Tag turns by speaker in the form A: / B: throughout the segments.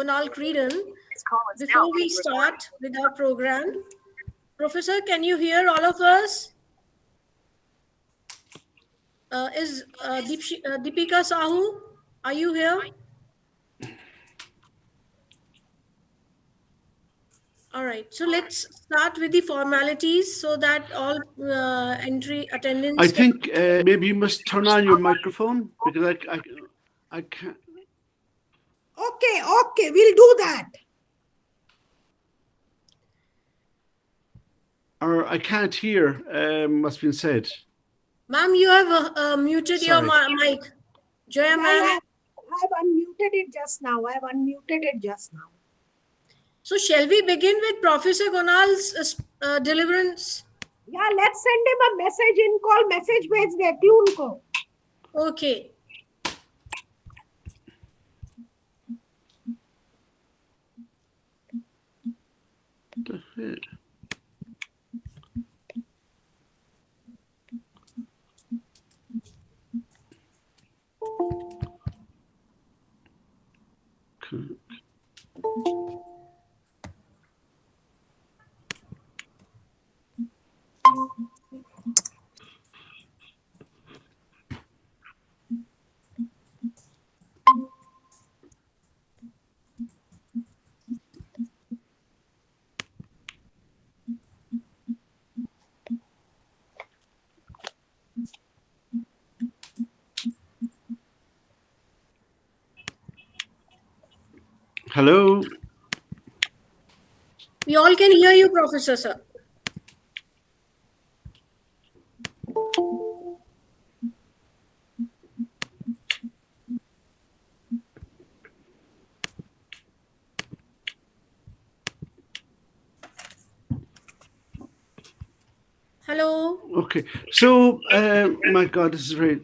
A: Conal Creedon. Before we start with our program, Professor, can you hear all of us? Is Deepika Sahu, are you here? All right, so let's start with the formalities so that all entry attendance.
B: I think maybe you must turn on your microphone because I can't.
C: Okay, we'll do that.
B: Or I can't hear what's been said.
A: Ma'am, you have muted your mic. Joya, ma'am.
C: I've unmuted it just now.
A: So shall we begin with Professor Conal's deliverance?
C: Yeah, let's send him a message in call message bhej de tune ko.
A: Okay.
B: Hello.
A: We all can hear you, Professor, sir. Hello.
B: Okay. So, my God, this is very.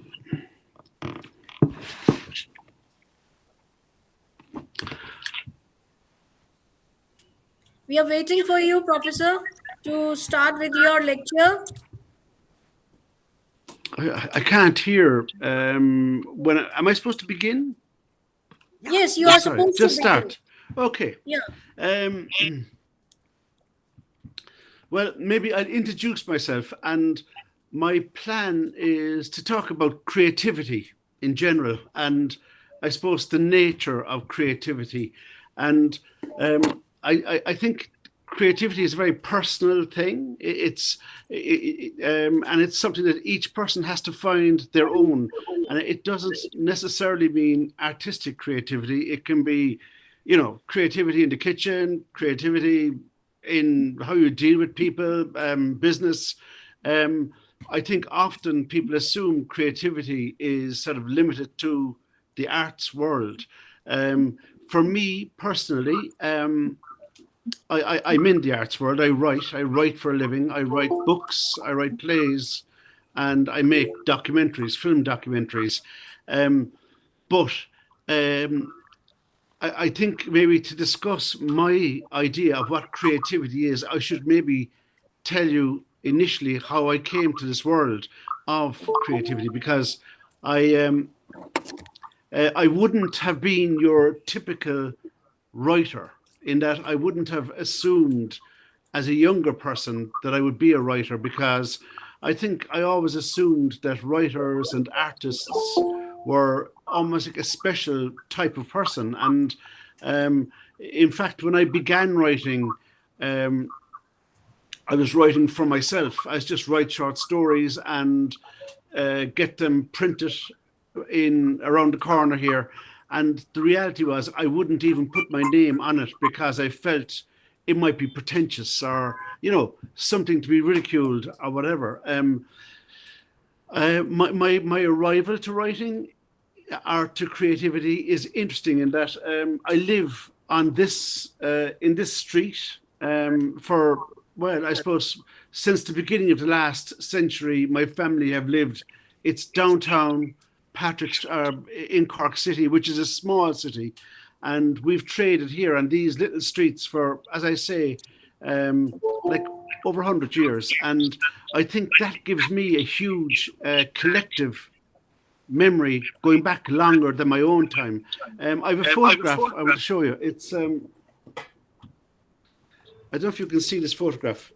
A: We are waiting for you, Professor, to start with your lecture.
B: I can't hear. When am I supposed to begin?
A: Yes, you are supposed to
B: just start. Okay.
A: Yeah.
B: Well, maybe I'll introduce myself, and my plan is to talk about creativity in general, and I suppose the nature of creativity. And I think creativity is a very personal thing. And it's something that each person has to find their own. And it doesn't necessarily mean artistic creativity. It can be, creativity in the kitchen, creativity in how you deal with people, business. I think often people assume creativity is sort of limited to the arts world. For me personally, I'm in the arts world. I write for a living. I write books, I write plays, and I make documentaries, film documentaries. But I think maybe to discuss my idea of what creativity is, I should maybe tell you initially how I came to this world of creativity, because I wouldn't have been your typical writer, in that I wouldn't have assumed as a younger person that I would be a writer, because I think I always assumed that writers and artists were almost like a special type of person. And in fact, when I began writing, I was writing for myself. I just write short stories and get them printed in around the corner here. And the reality was I wouldn't even put my name on it because I felt it might be pretentious or, something to be ridiculed or whatever. My arrival to writing or to creativity is interesting in that I live on this in this street for, well, I suppose since the beginning of the last century. My family have lived. It's downtown Patrick's in Cork City, which is a small city, and we've traded here on these little streets for, as I say, like over 100 years. And I think that gives me a huge collective memory going back longer than my own time. I have a photograph I want to show you. It's I don't know if you can see this photograph.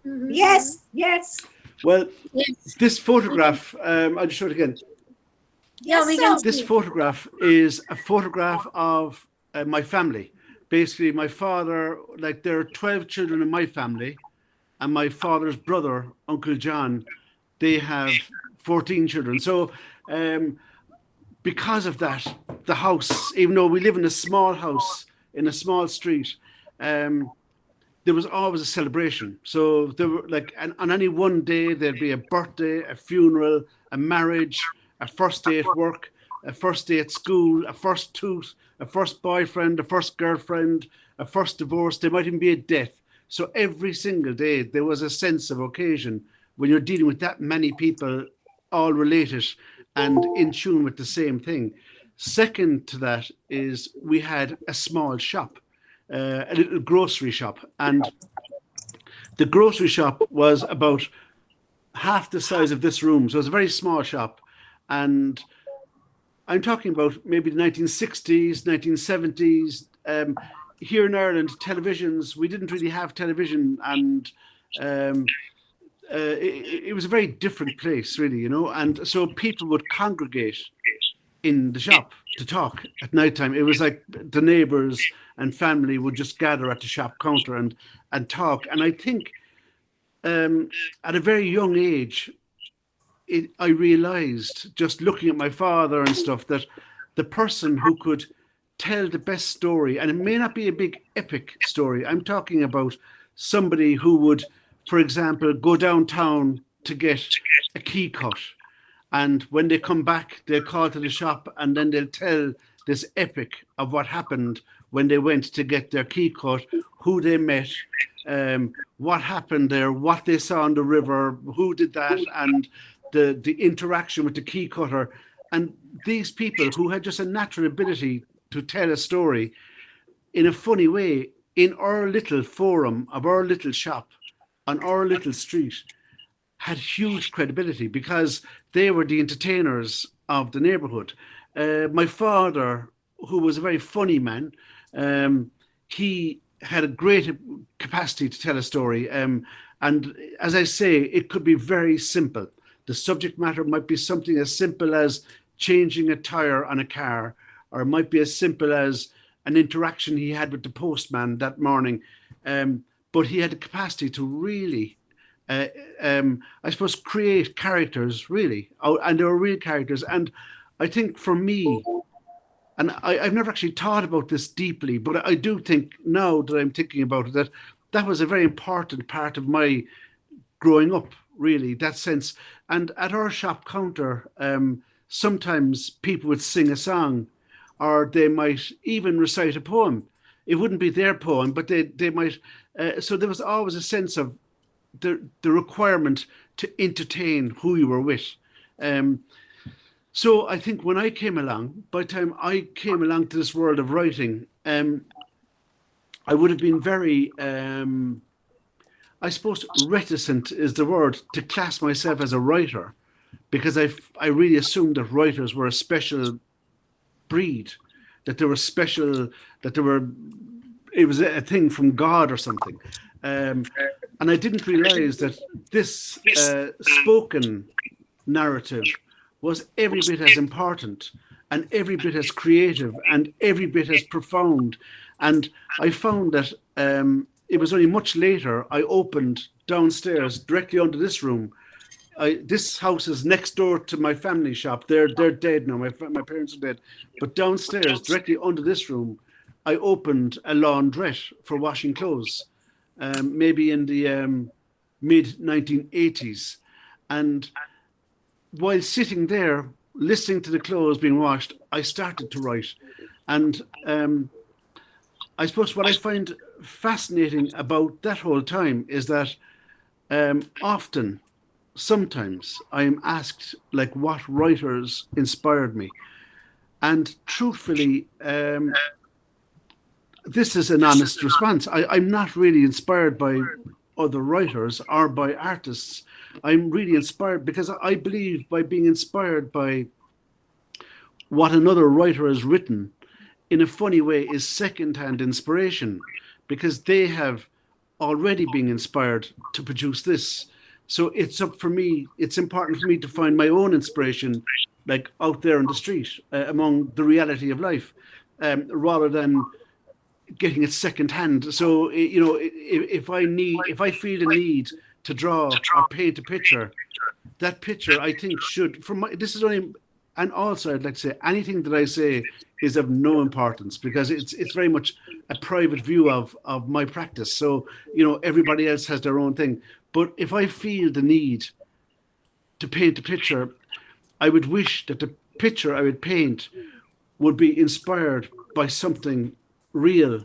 C: Yes, yes.
B: Well,
A: Yes.
B: this photograph, I'll just show it again.
A: Yeah, we can
B: This
A: see.
B: photograph is a photograph of my family. Basically, my father, like there are 12 children in my family, and my father's brother, Uncle John, they have 14 children. So because of that, the house, even though we live in a small house in a small street, there was always a celebration. So there were like, and on any one day, there'd be a birthday, a funeral, a marriage, a first day at work, a first day at school, a first tooth, a first boyfriend, a first girlfriend, a first divorce. There might even be a death. So every single day, there was a sense of occasion when you're dealing with that many people, all related and in tune with the same thing. Second to that is we had a small shop. A little grocery shop, and the grocery shop was about half the size of this room, so it was a very small shop. And I'm talking about maybe the 1960s, 1970s. Here in Ireland, televisions, we didn't really have television, and it was a very different place, really, you know. And so people would congregate in the shop to talk at nighttime. It was like the neighbors and family would just gather at the shop counter and talk. And I think at a very young age, I realized, just looking at my father and stuff, that the person who could tell the best story, and it may not be a big epic story, I'm talking about somebody who would, for example, go downtown to get a key cut. And when they come back, they'll call to the shop and then they'll tell this epic of what happened when they went to get their key cut, who they met, what happened there, what they saw on the river, who did that, and the interaction with the key cutter. And these people who had just a natural ability to tell a story in a funny way in our little forum of our little shop on our little street had huge credibility because they were the entertainers of the neighborhood. My father, who was a very funny man, he had a great capacity to tell a story. And as I say, it could be very simple. The subject matter might be something as simple as changing a tire on a car, or it might be as simple as an interaction he had with the postman that morning. But he had the capacity to really, I suppose, create characters, really. And they were real characters. And I think for me, and I've never actually thought about this deeply, but I do think now that I'm thinking about it, that was a very important part of my growing up, really, that sense. And at our shop counter, sometimes people would sing a song, or they might even recite a poem. It wouldn't be their poem, but they might. So there was always a sense of the requirement to entertain who you were with. So I think when I came along, by the time I came along to this world of writing, I would have been very, I suppose, reticent is the word, to class myself as a writer, because I really assumed that writers were a special breed, that they were special, that it was a thing from God or something. And I didn't realize that this spoken narrative was every bit as important and every bit as creative and every bit as profound. And I found that it was only much later I opened downstairs directly under this room. This house is next door to my family shop. They're dead now. My parents are dead. But downstairs, directly under this room, I opened a laundrette for washing clothes, maybe in the mid 1980s. And while sitting there, listening to the clothes being washed, I started to write. And I suppose what I find fascinating about that whole time is that sometimes I am asked, like, what writers inspired me. And truthfully, this is an honest response. I'm not really inspired by other writers or by artists. I'm really inspired because I believe by being inspired by what another writer has written in a funny way is secondhand inspiration, because they have already been inspired to produce this. So it's up for me, it's important for me to find my own inspiration, like out there on the street, among the reality of life, rather than getting it secondhand. So, if I feel the need to draw or paint a picture, that picture I think should, this is only, and also I'd like to say anything that I say is of no importance, because it's very much a private view of my practice. So, everybody else has their own thing. But if I feel the need to paint a picture, I would wish that the picture I would paint would be inspired by something real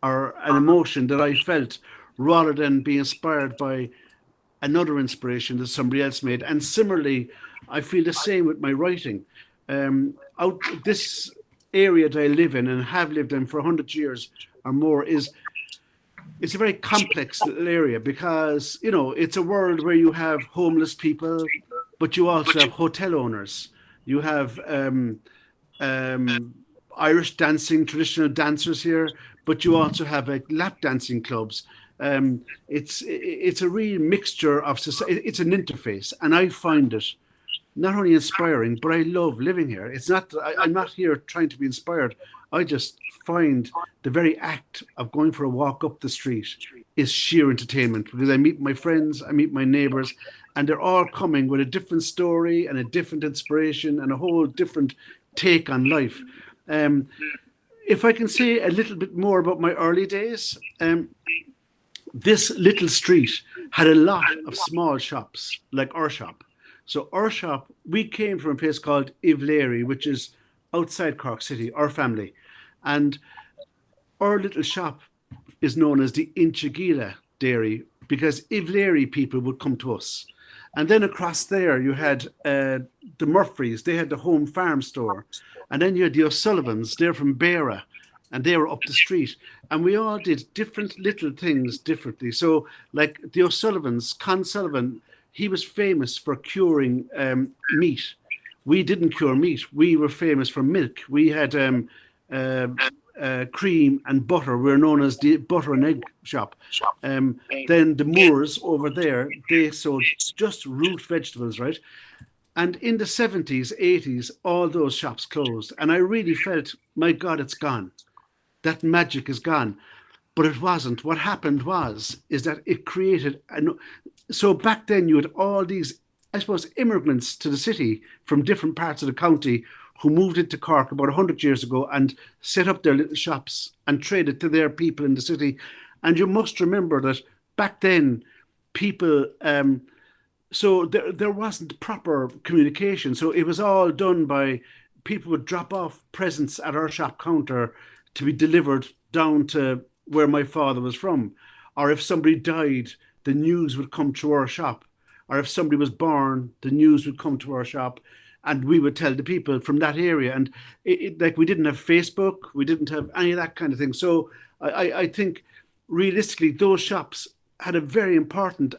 B: or an emotion that I felt, rather than be inspired by another inspiration that somebody else made. And similarly, I feel the same with my writing. Out this area that I live in and have lived in for 100 years or more it's a very complex little area, because it's a world where you have homeless people, but you also have hotel owners. You have Irish dancing, traditional dancers here, but you also have lap dancing clubs. It's a real mixture of society. It's an interface, and I find it not only inspiring, but I love living here. It's not, I'm not here trying to be inspired. I just find the very act of going for a walk up the street is sheer entertainment, because I meet my friends, I meet my neighbors, and they're all coming with a different story and a different inspiration and a whole different take on life. If I can say a little bit more about my early days, this little street had a lot of small shops, like our shop. So our shop, we came from a place called Ivleary, which is outside Cork City, our family. And our little shop is known as the Inchigila Dairy, because Ivleary people would come to us. And then across there, you had the Murphys, they had the home farm store. And then you had the O'Sullivans, they're from Beara, and they were up the street. And we all did different little things differently. So like the O'Sullivans, Con Sullivan, he was famous for curing meat. We didn't cure meat. We were famous for milk. We had cream and butter. We're known as the butter and egg shop. Then the Moors over there, they sold just root vegetables, right? And in the 70s, 80s, all those shops closed. And I really felt, my God, it's gone. That magic is gone. But it wasn't. What happened is that it created, so back then you had all these, I suppose, immigrants to the city from different parts of the county who moved into Cork about 100 years ago and set up their little shops and traded to their people in the city. And you must remember that back then, people, so there wasn't proper communication. So it was all done by, people would drop off presents at our shop counter to be delivered down to where my father was from. Or if somebody died, the news would come to our shop. Or if somebody was born, the news would come to our shop, and we would tell the people from that area. And like, we didn't have Facebook, we didn't have any of that kind of thing. So I think realistically, those shops had a very important,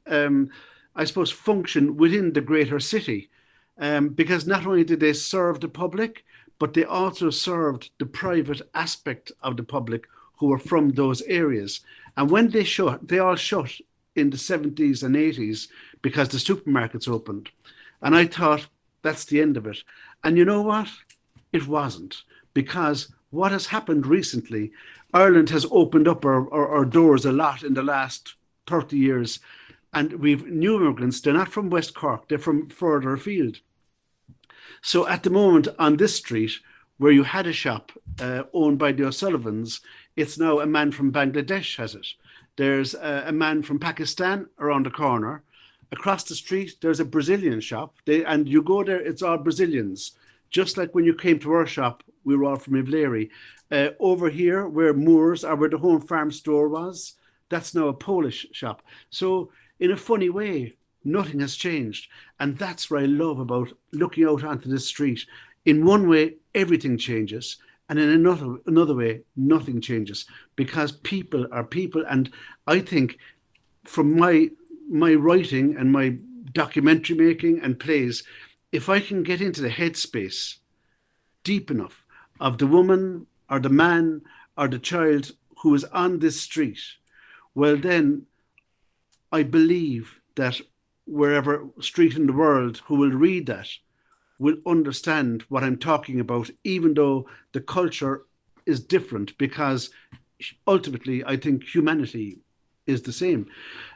B: I suppose, function within the greater city, because not only did they serve the public, but they also served the private aspect of the public who were from those areas. And when they shut, they all shut in the 70s and 80s because the supermarkets opened. And I thought, that's the end of it. And you know what? It wasn't, because what has happened recently, Ireland has opened up our doors a lot in the last 30 years. And we've new immigrants, they're not from West Cork, they're from further afield. So at the moment on this street, where you had a shop owned by the O'Sullivans, it's now a man from Bangladesh has it. There's a man from Pakistan around the corner. Across the street, there's a Brazilian shop. And you go there, it's all Brazilians. Just like when you came to our shop, we were all from Ivleary. Over here, where Moors, or where the home farm store was, that's now a Polish shop. So in a funny way, nothing has changed. And that's what I love about looking out onto the street. In one way, everything changes. And in another way, nothing changes, because people are people. And I think from my writing and my documentary making and plays, if I can get into the headspace deep enough of the woman or the man or the child who is on this street, well, then I believe that wherever street in the world who will read that will understand what I'm talking about, even though the culture is different, because ultimately I think humanity is the same.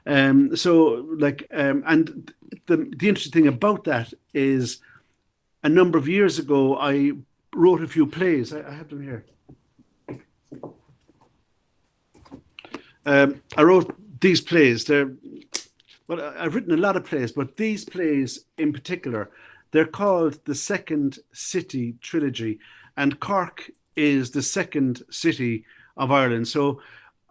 B: And the interesting thing about that is a number of years ago, I wrote a few plays. I have them here. I wrote these plays. I've written a lot of plays, but these plays in particular, they're called the Second City Trilogy, and Cork is the second city of Ireland. So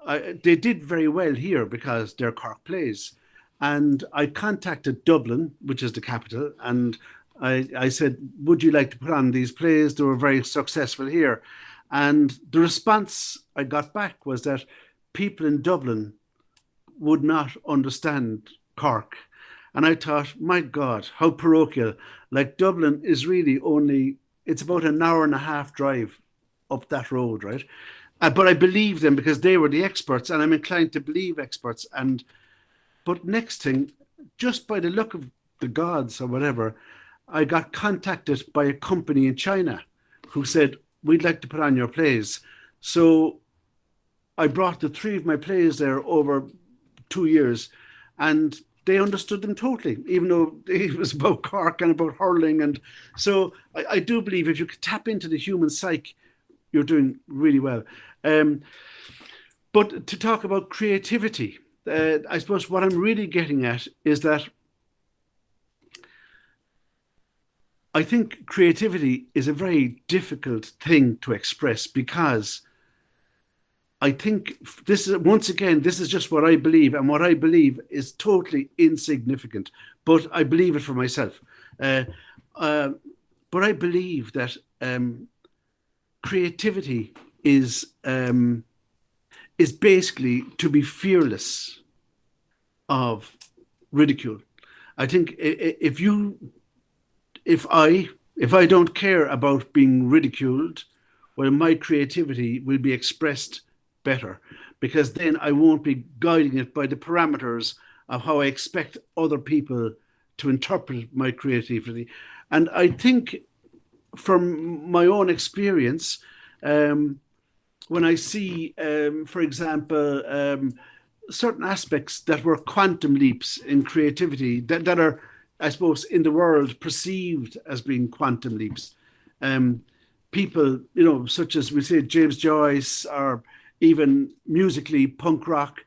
B: they did very well here because they're Cork plays. And I contacted Dublin, which is the capital, and I said, would you like to put on these plays? They were very successful here. And the response I got back was that people in Dublin would not understand Cork. And I thought, my God, how parochial. Like, Dublin is really it's about an hour and a half drive up that road, right? But I believe them because they were the experts, and I'm inclined to believe experts. But next thing, just by the look of the gods or whatever, I got contacted by a company in China who said, we'd like to put on your plays. So I brought the three of my plays there over 2 years, and they understood them totally, even though it was about Cork and about hurling. And so I do believe if you could tap into the human psyche, you're doing really well. But to talk about creativity, I suppose what I'm really getting at is that I think creativity is a very difficult thing to express, because I think this is just what I believe, and what I believe is totally insignificant, but I believe it for myself. But I believe that creativity is basically to be fearless of ridicule. I think if I don't care about being ridiculed, well, my creativity will be expressed better, because then I won't be guiding it by the parameters of how I expect other people to interpret my creativity. And I think from my own experience, when I see, for example, certain aspects that were quantum leaps in creativity that are, I suppose, in the world perceived as being quantum leaps. People, such as we say James Joyce, or even musically punk rock.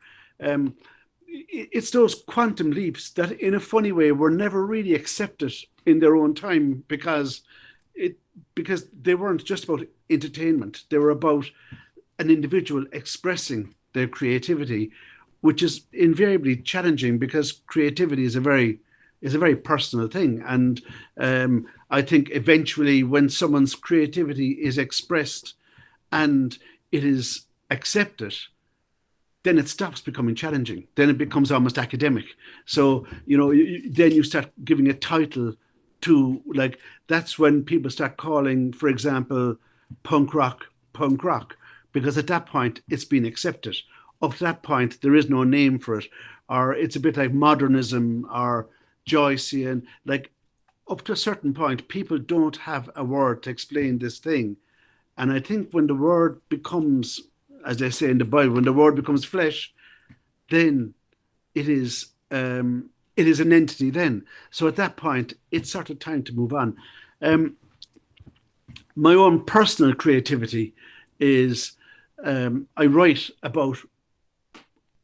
B: It's those quantum leaps that, in a funny way, were never really accepted in their own time, because they weren't just about entertainment. They were about an individual expressing their creativity, which is invariably challenging, because creativity is a very personal thing. And I think eventually, when someone's creativity is expressed and it is accepted, then it stops becoming challenging. Then it becomes almost academic. So, then you start giving a title to, like, that's when people start calling, for example, punk rock, because at that point it's been accepted. Up to that point, there is no name for it. Or it's a bit like modernism or Joycean. Like, up to a certain point, people don't have a word to explain this thing. And I think when the word becomes, as they say in the Bible, when the word becomes flesh, then it is an entity then. So at that point, it's sort of time to move on. My own personal creativity is, I write about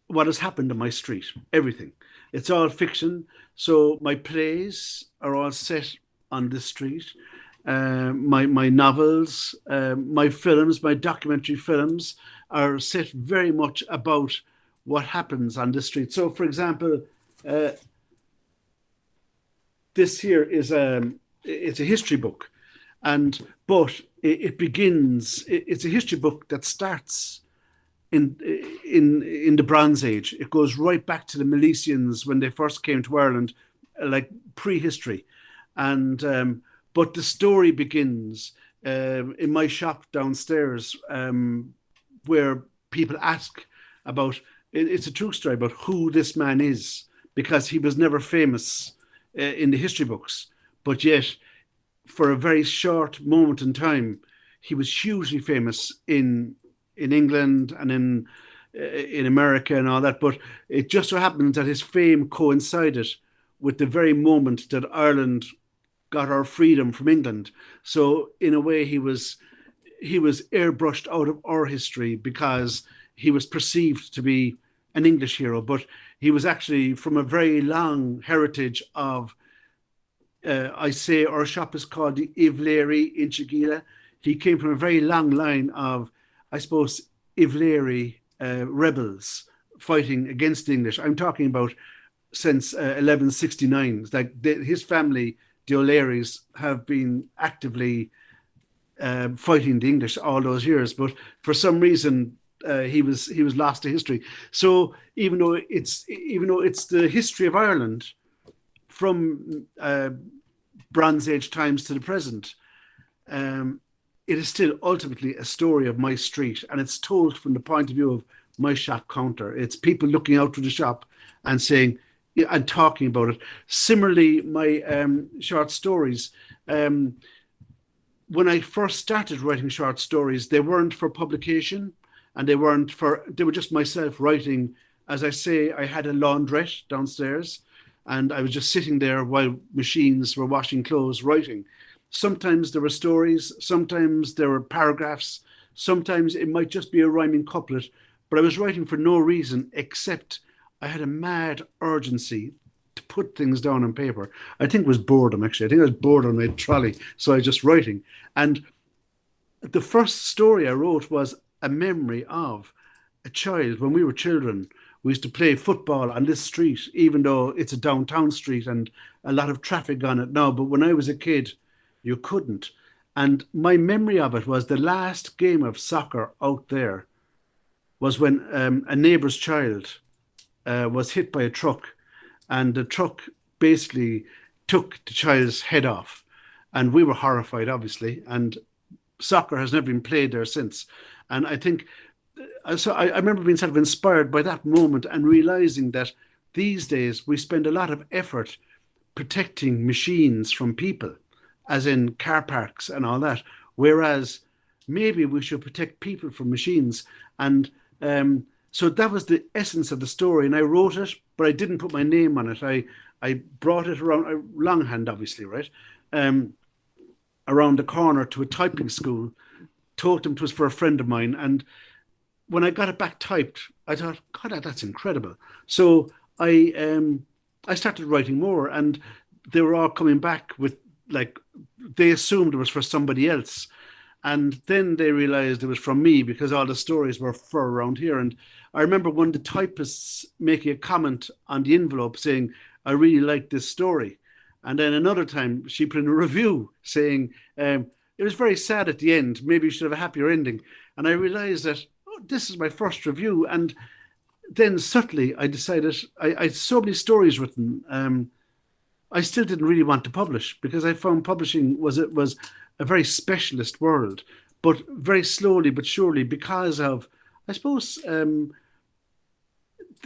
B: what has happened on my street, everything. It's all fiction. So my plays are all set on the street. My novels, my films, my documentary films are set very much about what happens on the street. So, for example, this here is it's a history book, but it begins. It's a history book that starts in the Bronze Age. It goes right back to the Milesians when they first came to Ireland, like prehistory. And but the story begins in my shop downstairs, where people ask about. It's a true story about who this man is, because he was never famous in the history books, but yet for a very short moment in time, he was hugely famous in England and in America and all that. But it just so happened that his fame coincided with the very moment that Ireland got our freedom from England. So in a way, he was airbrushed out of our history because he was perceived to be an English hero, but he was actually from a very long heritage of, I say our shop is called the Ivleary in Chigila. He came from a very long line of, I suppose, Ivleary rebels fighting against the English. I'm talking about since 1169. Like his family, the O'Learys, have been actively fighting the English all those years, but for some reason he was lost to history. So even though it's the history of Ireland from Bronze Age times to the present, it is still ultimately a story of my street, and it's told from the point of view of my shop counter. It's people looking out to the shop and saying and talking about it. Similarly, my short stories. When I first started writing short stories, they weren't for publication, and they were just myself writing. As I say, I had a laundrette downstairs, and I was just sitting there while machines were washing clothes, writing. Sometimes there were stories, sometimes there were paragraphs, sometimes it might just be a rhyming couplet, but I was writing for no reason except I had a mad urgency to put things down on paper. I think it was boredom, actually. I think I was bored on my trolley, so I was just writing. And the first story I wrote was a memory of a child. When we were children, we used to play football on this street, even though it's a downtown street and a lot of traffic on it now. But when I was a kid, you couldn't. And my memory of it was the last game of soccer out there was when a neighbour's child was hit by a truck, and the truck basically took the child's head off. And we were horrified, obviously, and soccer has never been played there since. And I think, so I remember being sort of inspired by that moment and realising that these days we spend a lot of effort protecting machines from people, as in car parks and all that, whereas maybe we should protect people from machines. And so that was the essence of the story, and I wrote it, but I didn't put my name on it. I brought it around, longhand obviously, right, around the corner to a typing school, told them it was for a friend of mine, and when I got it back typed, I thought, God, that's incredible. So I started writing more, and they were all coming back with, like, they assumed it was for somebody else. And then they realized it was from me because all the stories were for around here. And I remember one of the typists making a comment on the envelope saying, I really like this story. And then another time she put in a review saying, it was very sad at the end. Maybe you should have a happier ending. And I realized that, oh, this is my first review. And then subtly I decided, I had so many stories written. I still didn't really want to publish because I found publishing was a very specialist world, but very slowly but surely, because of, I suppose, the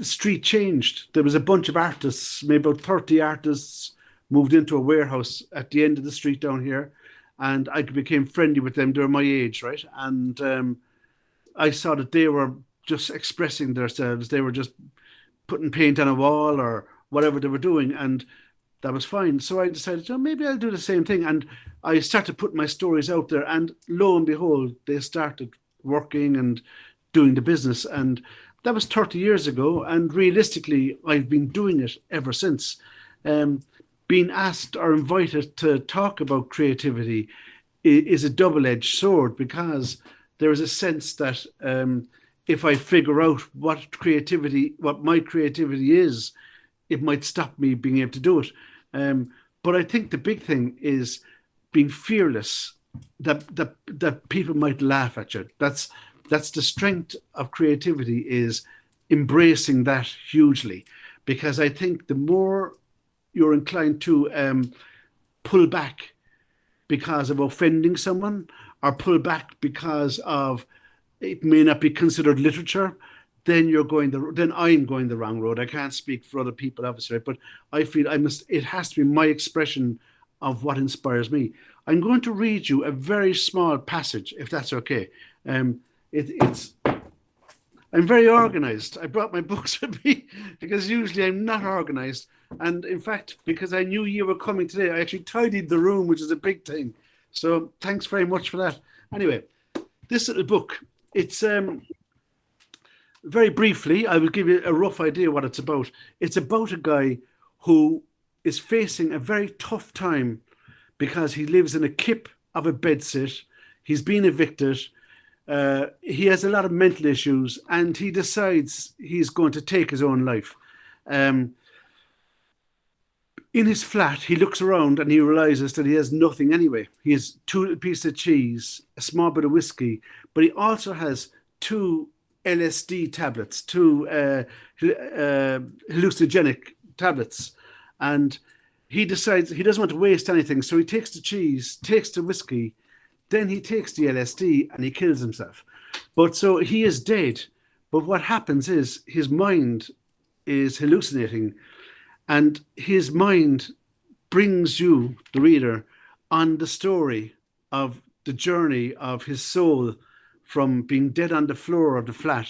B: street changed. There was a bunch of artists, maybe about 30 artists, moved into a warehouse at the end of the street down here, and I became friendly with them. They were my age, right? And I saw that they were just expressing themselves. They were just putting paint on a wall or whatever they were doing, and that was fine. So I decided, oh, maybe I'll do the same thing. And I started putting my stories out there, and lo and behold, they started working and doing the business. And that was 30 years ago. And realistically, I've been doing it ever since. Being asked or invited to talk about creativity is a double-edged sword, because there is a sense that if I figure out what my creativity is, it might stop me being able to do it. But I think the big thing is being fearless, that people might laugh at you. That's that's the strength of creativity, is embracing that hugely, because I think the more you're inclined to pull back because of offending someone, or pull back because of it may not be considered literature, then I'm going the wrong road. I can't speak for other people, obviously, but I feel it has to be my expression of what inspires me. I'm going to read you a very small passage, if that's okay. It's I'm very organized. I brought my books with me because usually I'm not organized. And in fact, because I knew you were coming today, I actually tidied the room, which is a big thing. So thanks very much for that. Anyway, this little book, it's very briefly, I will give you a rough idea what it's about. It's about a guy who is facing a very tough time because he lives in a kip of a bedsit. He's been evicted. He has a lot of mental issues, and he decides he's going to take his own life. In his flat, he looks around and he realizes that he has nothing anyway. He has 2 pieces of cheese, a small bit of whiskey, but he also has 2 LSD tablets, 2 hallucinogenic tablets. And he decides he doesn't want to waste anything. So he takes the cheese, takes the whiskey, then he takes the LSD and he kills himself. But so he is dead. But what happens is his mind is hallucinating, and his mind brings you, the reader, on the story of the journey of his soul from being dead on the floor of the flat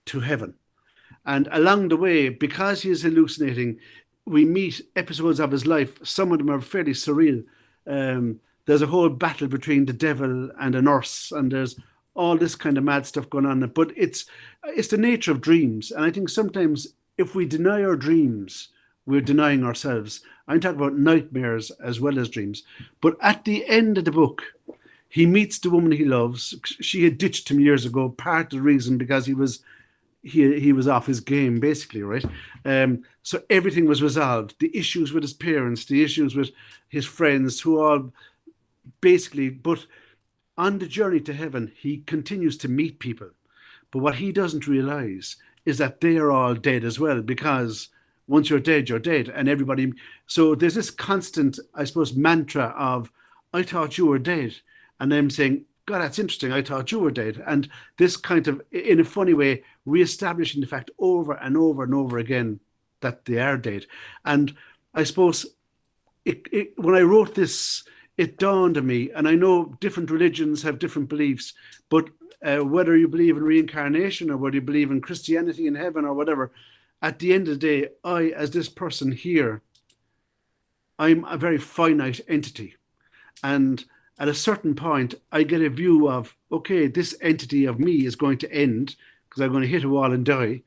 B: to heaven. And along the way, because he is hallucinating, we meet episodes of his life. Some of them are fairly surreal. There's a whole battle between the devil and a nurse, and there's all this kind of mad stuff going on. But it's the nature of dreams. And I think sometimes if we deny our dreams, we're denying ourselves. I'm talking about nightmares as well as dreams. But at the end of the book, he meets the woman he loves. She had ditched him years ago, part of the reason because he was off his game, basically, right? So everything was resolved. The issues with his parents, the issues with his friends, who all basically, but on the journey to heaven, he continues to meet people. But what he doesn't realize is that they are all dead as well, because once you're dead, and everybody. So there's this constant, I suppose, mantra of, I thought you were dead. And them saying, God, that's interesting. I thought you were dead. And this kind of, in a funny way, reestablishing the fact over and over and over again that they are dead. And I suppose when I wrote this, it dawned on me, and I know different religions have different beliefs, but whether you believe in reincarnation or whether you believe in Christianity and heaven or whatever, at the end of the day, I, as this person here, I'm a very finite entity. And at a certain point, I get a view of, okay, this entity of me is going to end because I'm going to hit a wall and die.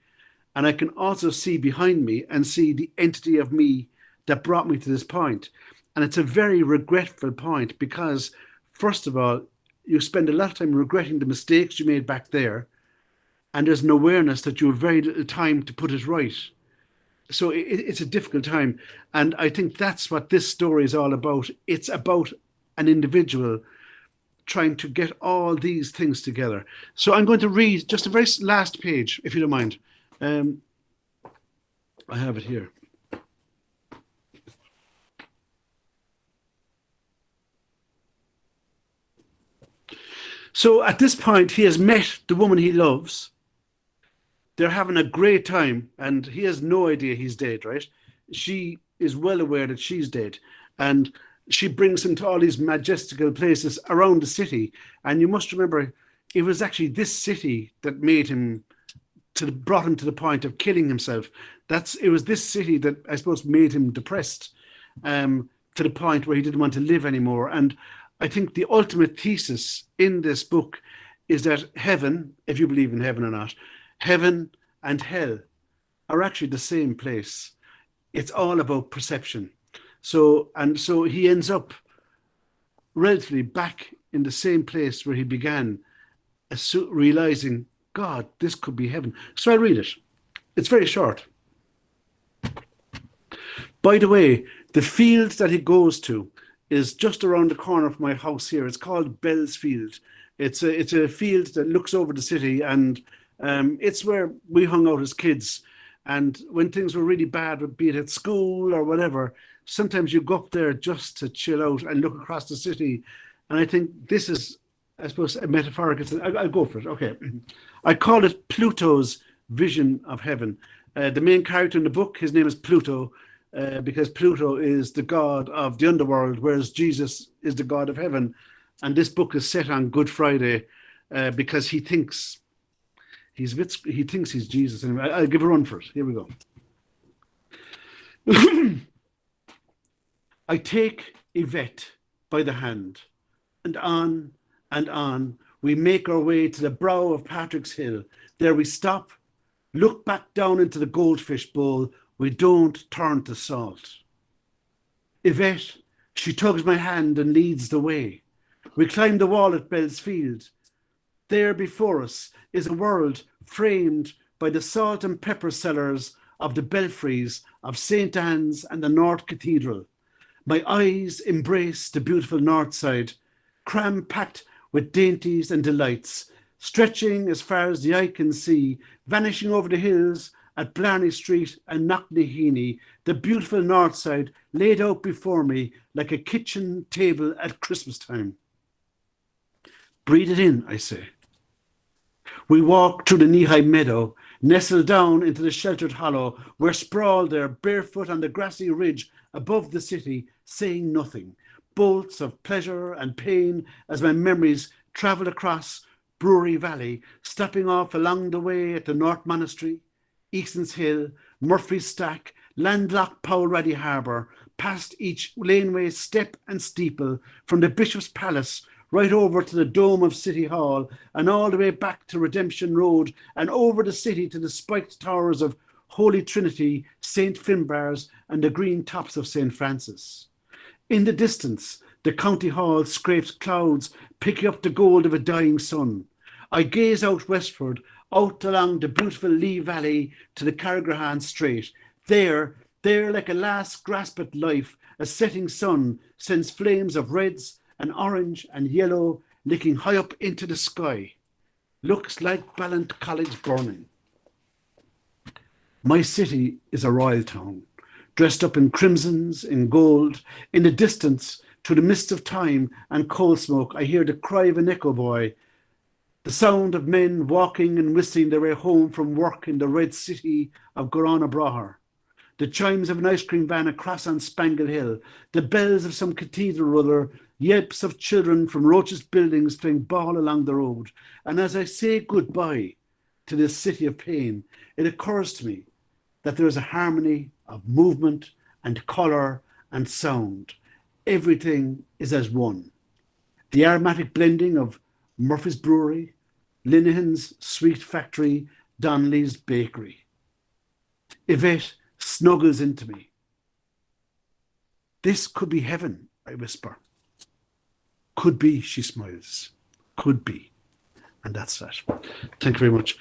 B: And I can also see behind me and see the entity of me that brought me to this point. And it's a very regretful point because, first of all, you spend a lot of time regretting the mistakes you made back there. And there's an awareness that you have very little time to put it right. So it's a difficult time. And I think that's what this story is all about. It's about an individual trying to get all these things together. So I'm going to read just the very last page, if you don't mind. I have it here. So at this point, he has met the woman he loves. They're having a great time, and he has no idea he's dead, right? She is well aware that she's dead, and she brings him to all these majestical places around the city. And you must remember, it was actually this city that made him brought him to the point of killing himself. It was this city that I suppose made him depressed, to the point where he didn't want to live anymore. And I think the ultimate thesis in this book is that heaven, if you believe in heaven or not, heaven and hell are actually the same place. It's all about perception. So he ends up relatively back in the same place where he began, realizing, God, this could be heaven. So I'll read it. It's very short. By the way, the field that he goes to is just around the corner of my house here. It's called Bell's Field. It's a field that looks over the city, and it's where we hung out as kids. And when things were really bad, be it at school or whatever, sometimes you go up there just to chill out and look across the city. And I think this is, I suppose, a metaphorical. I'll go for it. Okay. I call it Pluto's vision of heaven. The main character in the book, his name is Pluto, because Pluto is the god of the underworld, whereas Jesus is the god of heaven. And this book is set on Good Friday because he thinks he's Jesus. Anyway, I'll give a run for it. Here we go. I take Yvette by the hand, and on we make our way to the brow of Patrick's Hill. There we stop, look back down into the goldfish bowl. We don't turn to salt. Yvette, she tugs my hand and leads the way. We climb the wall at Bell's Field. There before us is a world framed by the salt and pepper cellars of the belfries of St. Anne's and the North Cathedral. My eyes embrace the beautiful north side, cram-packed with dainties and delights, stretching as far as the eye can see, vanishing over the hills at Blarney Street and Knocknaheeny, the beautiful north side laid out before me like a kitchen table at Christmas time. Breathe it in, I say. We walk through the knee-high meadow, nestle down into the sheltered hollow, we're sprawled there barefoot on the grassy ridge above the city, saying nothing. Bolts of pleasure and pain as my memories travel across Brewery Valley, stopping off along the way at the North Monastery, Easton's Hill, Murphy's Stack, landlocked Powellraddy Harbour, past each laneway step and steeple, from the Bishop's Palace right over to the dome of City Hall, and all the way back to Redemption Road, and over the city to the spiked towers of Holy Trinity, St. Finbarr's, and the green tops of St. Francis. In the distance, the county hall scrapes clouds, picking up the gold of a dying sun. I gaze out westward, out along the beautiful Lee Valley to the Carrigrahan Strait. There, like a last grasp at life, a setting sun sends flames of reds and orange and yellow licking high up into the sky. Looks like Ballant College burning. My city is a royal town, dressed up in crimsons, in gold. In the distance, through the mist of time and coal smoke, I hear the cry of an echo boy, the sound of men walking and whistling their way home from work in the red city of Gorana Brahar, the chimes of an ice cream van across on Spangle Hill, the bells of some cathedral or other, yelps of children from Roach's buildings playing ball along the road. And as I say goodbye to this city of pain, it occurs to me that there is a harmony of movement and colour and sound. Everything is as one. The aromatic blending of Murphy's Brewery, Linehan's Sweet Factory, Donnelly's Bakery. Yvette snuggles into me. This could be heaven, I whisper. Could be, she smiles. Could be. And that's that. Thank you very much.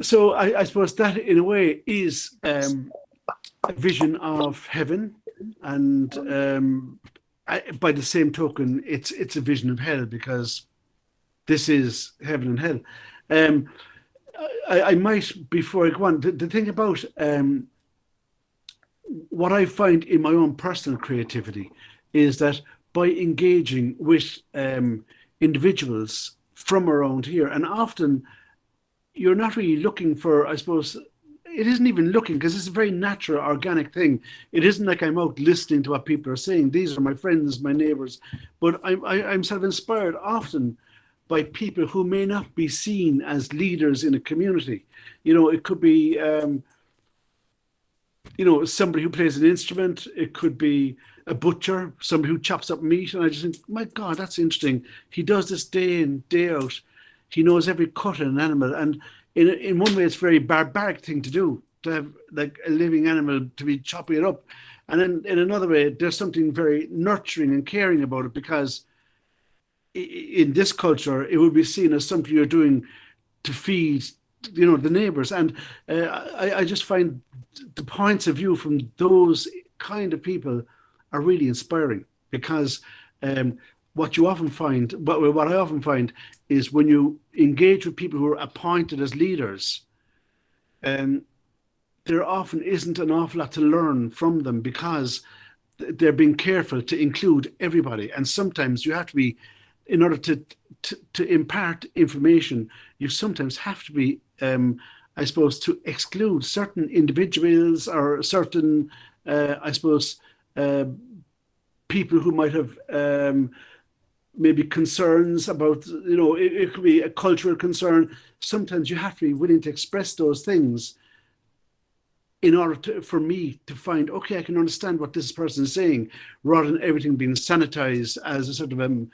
B: So I suppose that in a way is a vision of heaven, and by the same token, it's a vision of hell, because this is heaven and hell. I might, before I go on, the thing about what I find in my own personal creativity is that by engaging with individuals from around here, and often you're not really looking for, I suppose, it isn't even looking, because it's a very natural, organic thing. It isn't like I'm out listening to what people are saying. These are my friends, my neighbours. But I'm sort of inspired often by people who may not be seen as leaders in a community. You know, it could be, somebody who plays an instrument. It could be a butcher, somebody who chops up meat. And I just think, my God, that's interesting. He does this day in, day out. He knows every cut in an animal. And in one way, it's a very barbaric thing to do, to have like a living animal, to be chopping it up. And then in another way, there's something very nurturing and caring about it, because in this culture, it would be seen as something you're doing to feed, the neighbors. And I just find the points of view from those kind of people are really inspiring, because what you often find, what I often find, is when you engage with people who are appointed as leaders, there often isn't an awful lot to learn from them because they're being careful to include everybody. And sometimes you have to be, in order to impart information, you sometimes have to be, I suppose, to exclude certain individuals or certain, I suppose, people who might have maybe concerns about, it could be a cultural concern. Sometimes you have to be willing to express those things in order for me to find, okay, I can understand what this person is saying, rather than everything being sanitized as a sort of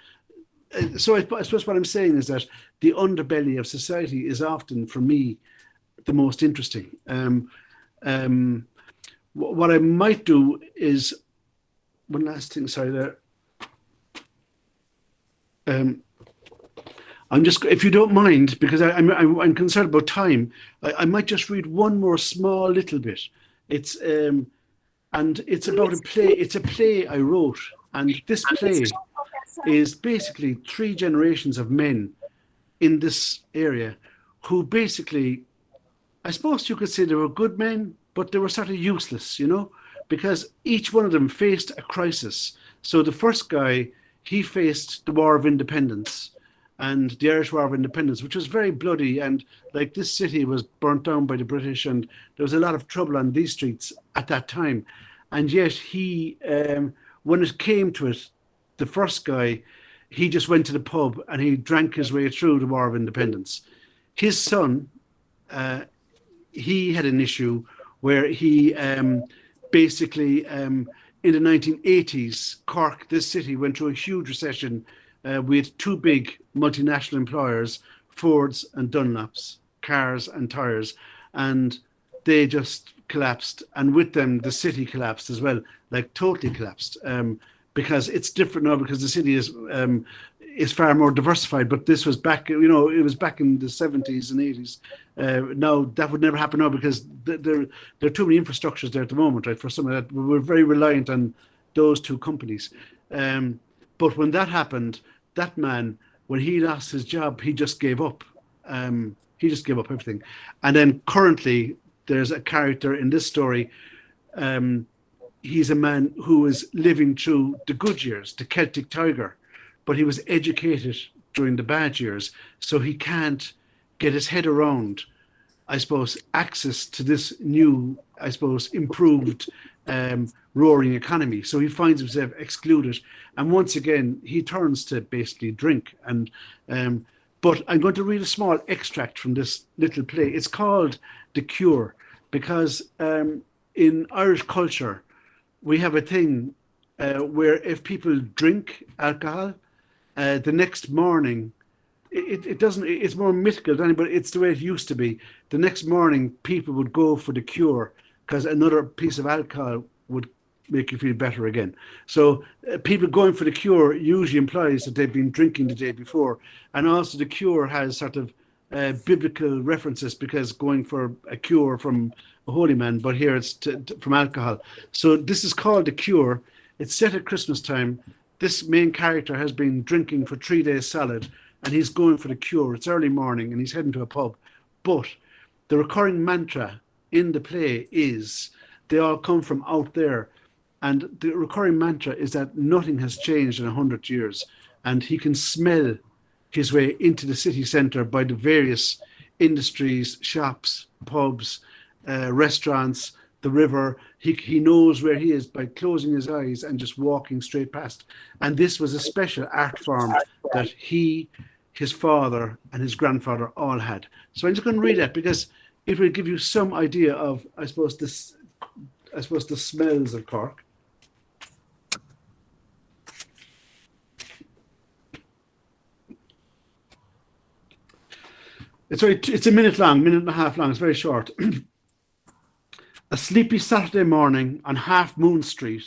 B: so I suppose what I'm saying is that the underbelly of society is often, for me, the most interesting. What I might do is, one last thing, sorry there. I'm just, if you don't mind, because I'm concerned about time, I might just read one more small little bit. It's and it's about a play. It's a play I wrote, and this play is basically 3 generations of men in this area who basically, I suppose you could say they were good men, but they were sort of useless, because each one of them faced a crisis. So the first guy, he faced the War of Independence and the Irish War of Independence, which was very bloody. And like, this city was burnt down by the British, and there was a lot of trouble on these streets at that time. And yet he, when it came to it, the first guy, he just went to the pub and he drank his way through the War of Independence. His son, he had an issue where he basically, in the 1980s, Cork, this city, went through a huge recession with 2 big multinational employers, Fords and Dunlops, cars and tires, and they just collapsed. And with them, the city collapsed as well, like totally collapsed, because it's different now, because the city is far more diversified. But this was back, it was back in the 70s and 80s. Now that would never happen now, because there are too many infrastructures there at the moment, right? For some of that, we're very reliant on those 2 companies. But when that happened, that man, when he lost his job, he just gave up. He just gave up everything. And then currently, there's a character in this story. He's a man who is living through the good years, the Celtic Tiger, but he was educated during the bad years, so he can't get his head around, I suppose, access to this new, I suppose, improved roaring economy. So he finds himself excluded, and once again he turns to basically drink. And but I'm going to read a small extract from this little play. It's called The Cure, because in Irish culture we have a thing where if people drink alcohol, the next morning, it doesn't, it's more mythical than anybody, it's the way it used to be. The next morning people would go for the cure, because another piece of alcohol would make you feel better again. So people going for the cure usually implies that they've been drinking the day before. And also the cure has sort of biblical references, because going for a cure from a holy man, but here it's from alcohol. So this is called The Cure. It's set at Christmas time. This main character has been drinking for 3 days solid, and he's going for the cure. It's early morning and he's heading to a pub. But the recurring mantra in the play is, they all come from out there. And the recurring mantra is that nothing has changed in 100 years. And he can smell his way into the city centre by the various industries, shops, pubs, restaurants, the river. He knows where he is by closing his eyes and just walking straight past. And this was a special art form that he, his father and his grandfather all had. So I'm just going to read that, because it will give you some idea of, I suppose, the smells of Cork. It's a minute long, minute and a half long. It's very short. A sleepy Saturday morning on Half Moon Street,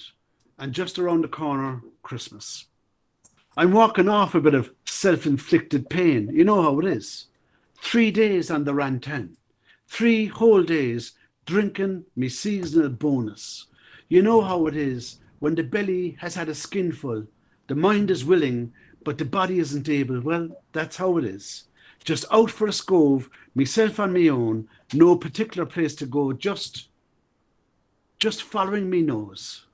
B: and just around the corner, Christmas. I'm walking off a bit of self-inflicted pain. You know how it is. 3 days on the rantan. 3 whole days drinking me seasonal bonus. You know how it is when the belly has had a skinful, The mind is willing, but the body isn't able. Well, that's how it is. Just out for a scove, myself on me own, no particular place to go, just following me nose.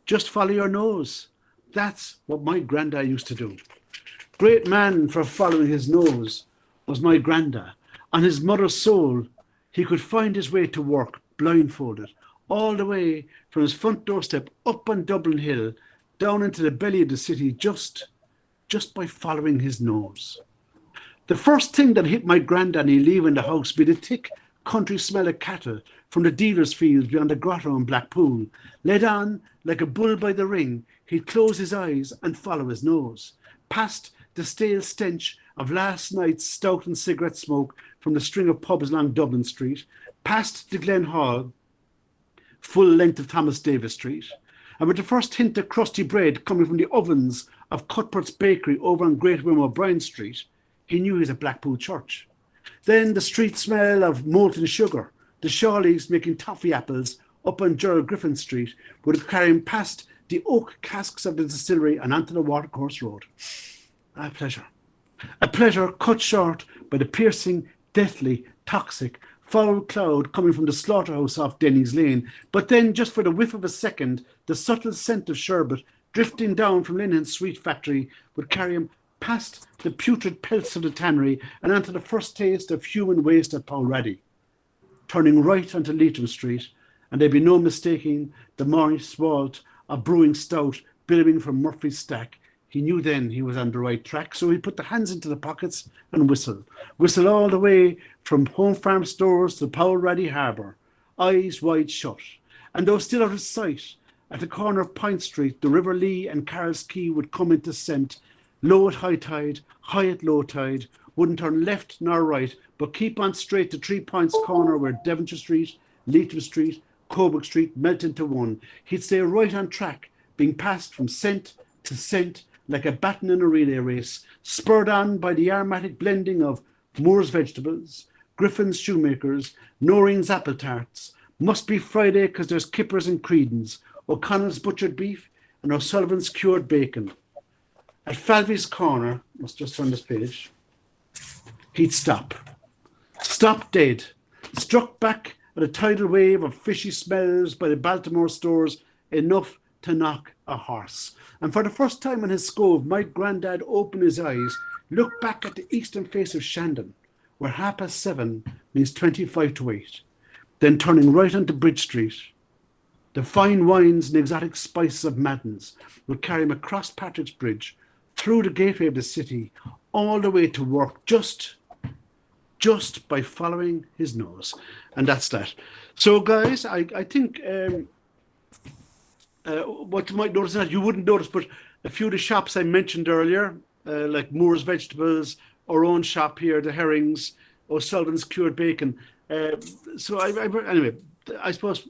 B: Just follow your nose. That's what my granddad used to do. Great man for following his nose was my granddad. On his mother's soul, he could find his way to work blindfolded, all the way from his front doorstep up on Dublin Hill, down into the belly of the city, just by following his nose. The first thing that hit my granddaddy leaving the house be the thick country smell of cattle from the dealer's fields beyond the grotto in Blackpool. Led on like a bull by the ring, he'd close his eyes and follow his nose, past the stale stench of last night's stout and cigarette smoke from the string of pubs along Dublin Street, past the Glen Hall, full length of Thomas Davis Street, and with the first hint of crusty bread coming from the ovens of Cuthbert's Bakery over on Great William O'Brien Street, he knew he was at Blackpool Church. Then the street smell of molten sugar, the Shawleys making toffee apples up on Gerald Griffin Street would carry him past the oak casks of the distillery and onto the Watercourse Road. A pleasure. A pleasure cut short by the piercing, deathly, toxic, foul cloud coming from the slaughterhouse off Denny's Lane, but then just for the whiff of a second, the subtle scent of sherbet drifting down from Lennon's sweet factory would carry him past the putrid pelts of the tannery and onto the first taste of human waste at Powraddy, turning right onto Leitrim Street, and there'd be no mistaking the Morris Swalt of brewing stout billowing from Murphy's Stack. He knew then he was on the right track, so he put the hands into the pockets and whistle all the way from Home Farm stores to Powraddy Harbour, eyes wide shut. And though still out of sight, at the corner of Pint Street, the River Lee and Carroll's Quay would come into scent, low at high tide, high at low tide, wouldn't turn left nor right, but keep on straight to 3 Points Corner where Devonshire Street, Leitrim Street, Coburg Street melt into one. He'd stay right on track, being passed from scent to scent like a baton in a relay race, spurred on by the aromatic blending of Moore's Vegetables, Griffin's Shoemakers, Noreen's Apple Tarts, Must Be Friday 'cause there's Kippers and Creedon's, O'Connell's Butchered Beef, and O'Sullivan's Cured Bacon. At Falvey's Corner, must just turn this page, he'd stop dead, struck back at a tidal wave of fishy smells by the Baltimore stores, enough to knock a horse. And for the first time in his scove, my granddad opened his eyes, looked back at the eastern face of Shandon, where 7:30 means 25 to 8, then turning right onto Bridge Street. The fine wines and exotic spices of Madden's would carry him across Patrick's Bridge, through the gateway of the city, all the way to work, just by following his nose. And that's that. So guys, I think what you might notice, that you wouldn't notice, but a few of the shops I mentioned earlier, like Moore's Vegetables, our own shop here, the Herrings, O'Sullivan's Cured Bacon. Anyway, I suppose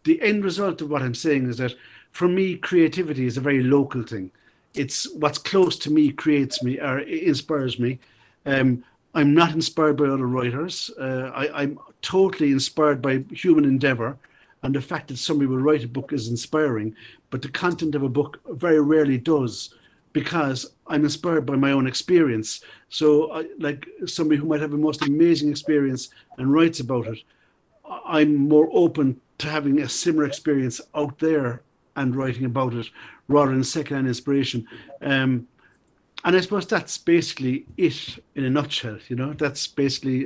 B: the end result of what I'm saying is that for me, creativity is a very local thing. It's what's close to me creates me or inspires me. I'm not inspired by other writers. I'm totally inspired by human endeavor, and the fact that somebody will write a book is inspiring, but the content of a book very rarely does, because I'm inspired by my own experience. So like somebody who might have the most amazing experience and writes about it, I'm more open to having a similar experience out there and writing about it rather than second-hand inspiration. And I suppose that's basically it in a nutshell. You know, that's basically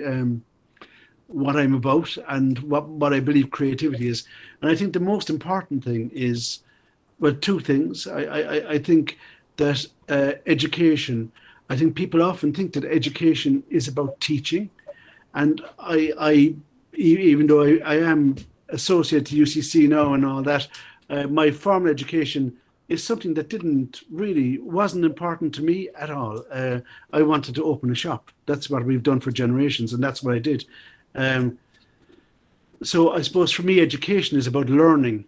B: what I'm about and what I believe creativity is. And I think the most important thing is, well, two things. I think that education, I think people often think that education is about teaching. And I even though I am associated to UCC now and all that, my formal education is something that wasn't important to me at all. I wanted to open a shop. That's what we've done for generations, and that's what I did. So I suppose for me, education is about learning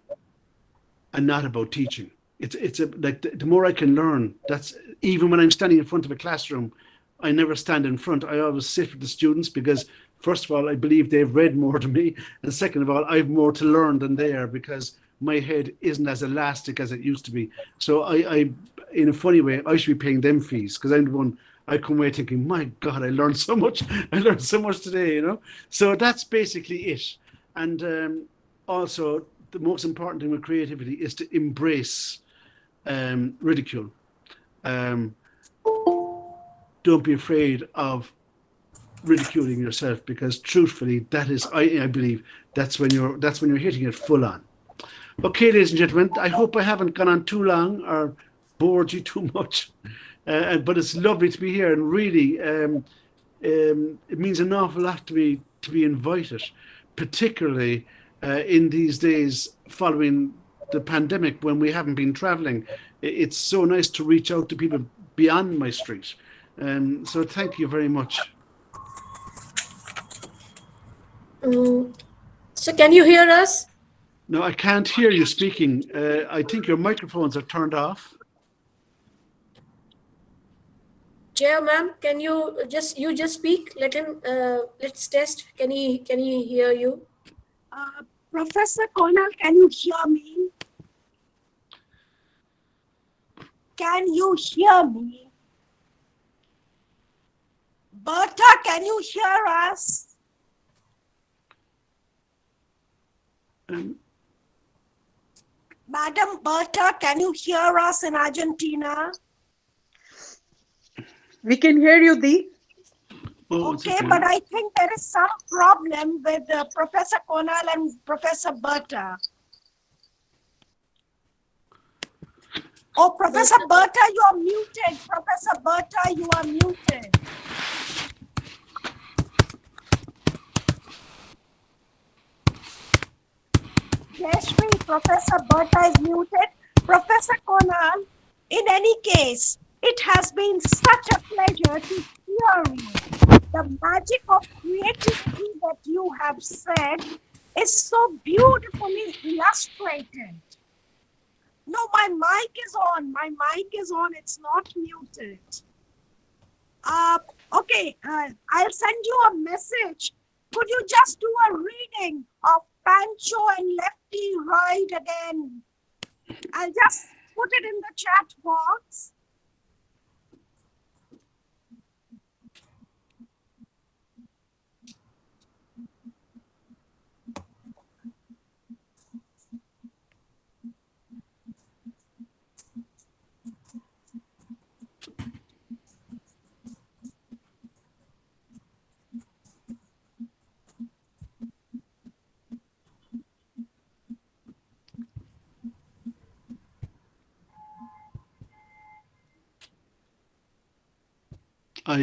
B: and not about teaching. It's like the more I can learn, that's even when I'm standing in front of a classroom, I never stand in front. I always sit with the students because, first of all, I believe they've read more than me. And second of all, I have more to learn than they are, because my head isn't as elastic as it used to be. So I in a funny way, I should be paying them fees because I'm the one. I come away thinking, my God, I learned so much. I learned so much today, you know. So that's basically it. And also, the most important thing with creativity is to embrace ridicule. Don't be afraid of ridiculing yourself, because truthfully, that is, I believe, that's when you're hitting it full on. Okay, ladies and gentlemen, I hope I haven't gone on too long or bored you too much. But it's lovely to be here, and really, it means an awful lot to be invited, particularly in these days following the pandemic when we haven't been traveling. It's so nice to reach out to people beyond my street. So thank you very much.
A: So can you hear us?
B: No, I can't hear you speaking. I think your microphones are turned off.
A: Jaya ma'am, can you just speak? Let's test. Can he hear you?
C: Professor Conal, can you hear me? Can you hear me? Berta, can you hear us? Madam Berta, can you hear us in Argentina?
D: We can hear you, Dee.
B: Oh,
C: Okay, but I think there is some problem with Professor Conal and Professor Berta. Oh, Professor Berta, you are muted. Professor Berta, you are muted. Jayshree, Professor Berta is muted. Professor Conal, in any case, it has been such a pleasure to hear you. The magic of creativity that you have said is so beautifully illustrated. No, my mic is on. My mic is on. It's not muted. Okay, I'll send you a message. Could you just do a reading of Pancho and Lefty Ride again? I'll just put it in the chat box. Can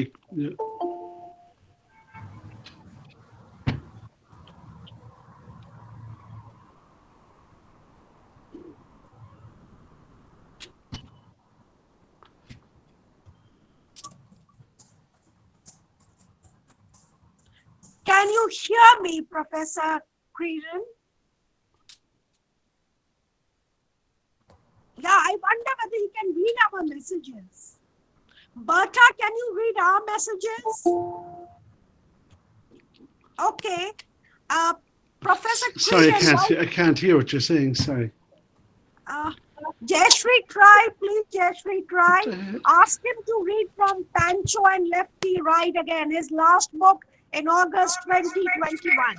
C: you hear me, Professor Creedon? Yeah, I wonder whether you can read our messages. Berta, can you read our messages? Okay. Professor Creedon.
B: Sorry, I can't hear what you're saying. Sorry.
C: Jayshree, try, please, Jayshree, try. Ask him to read from Pancho and Lefty Ride again, his last book in August 2021.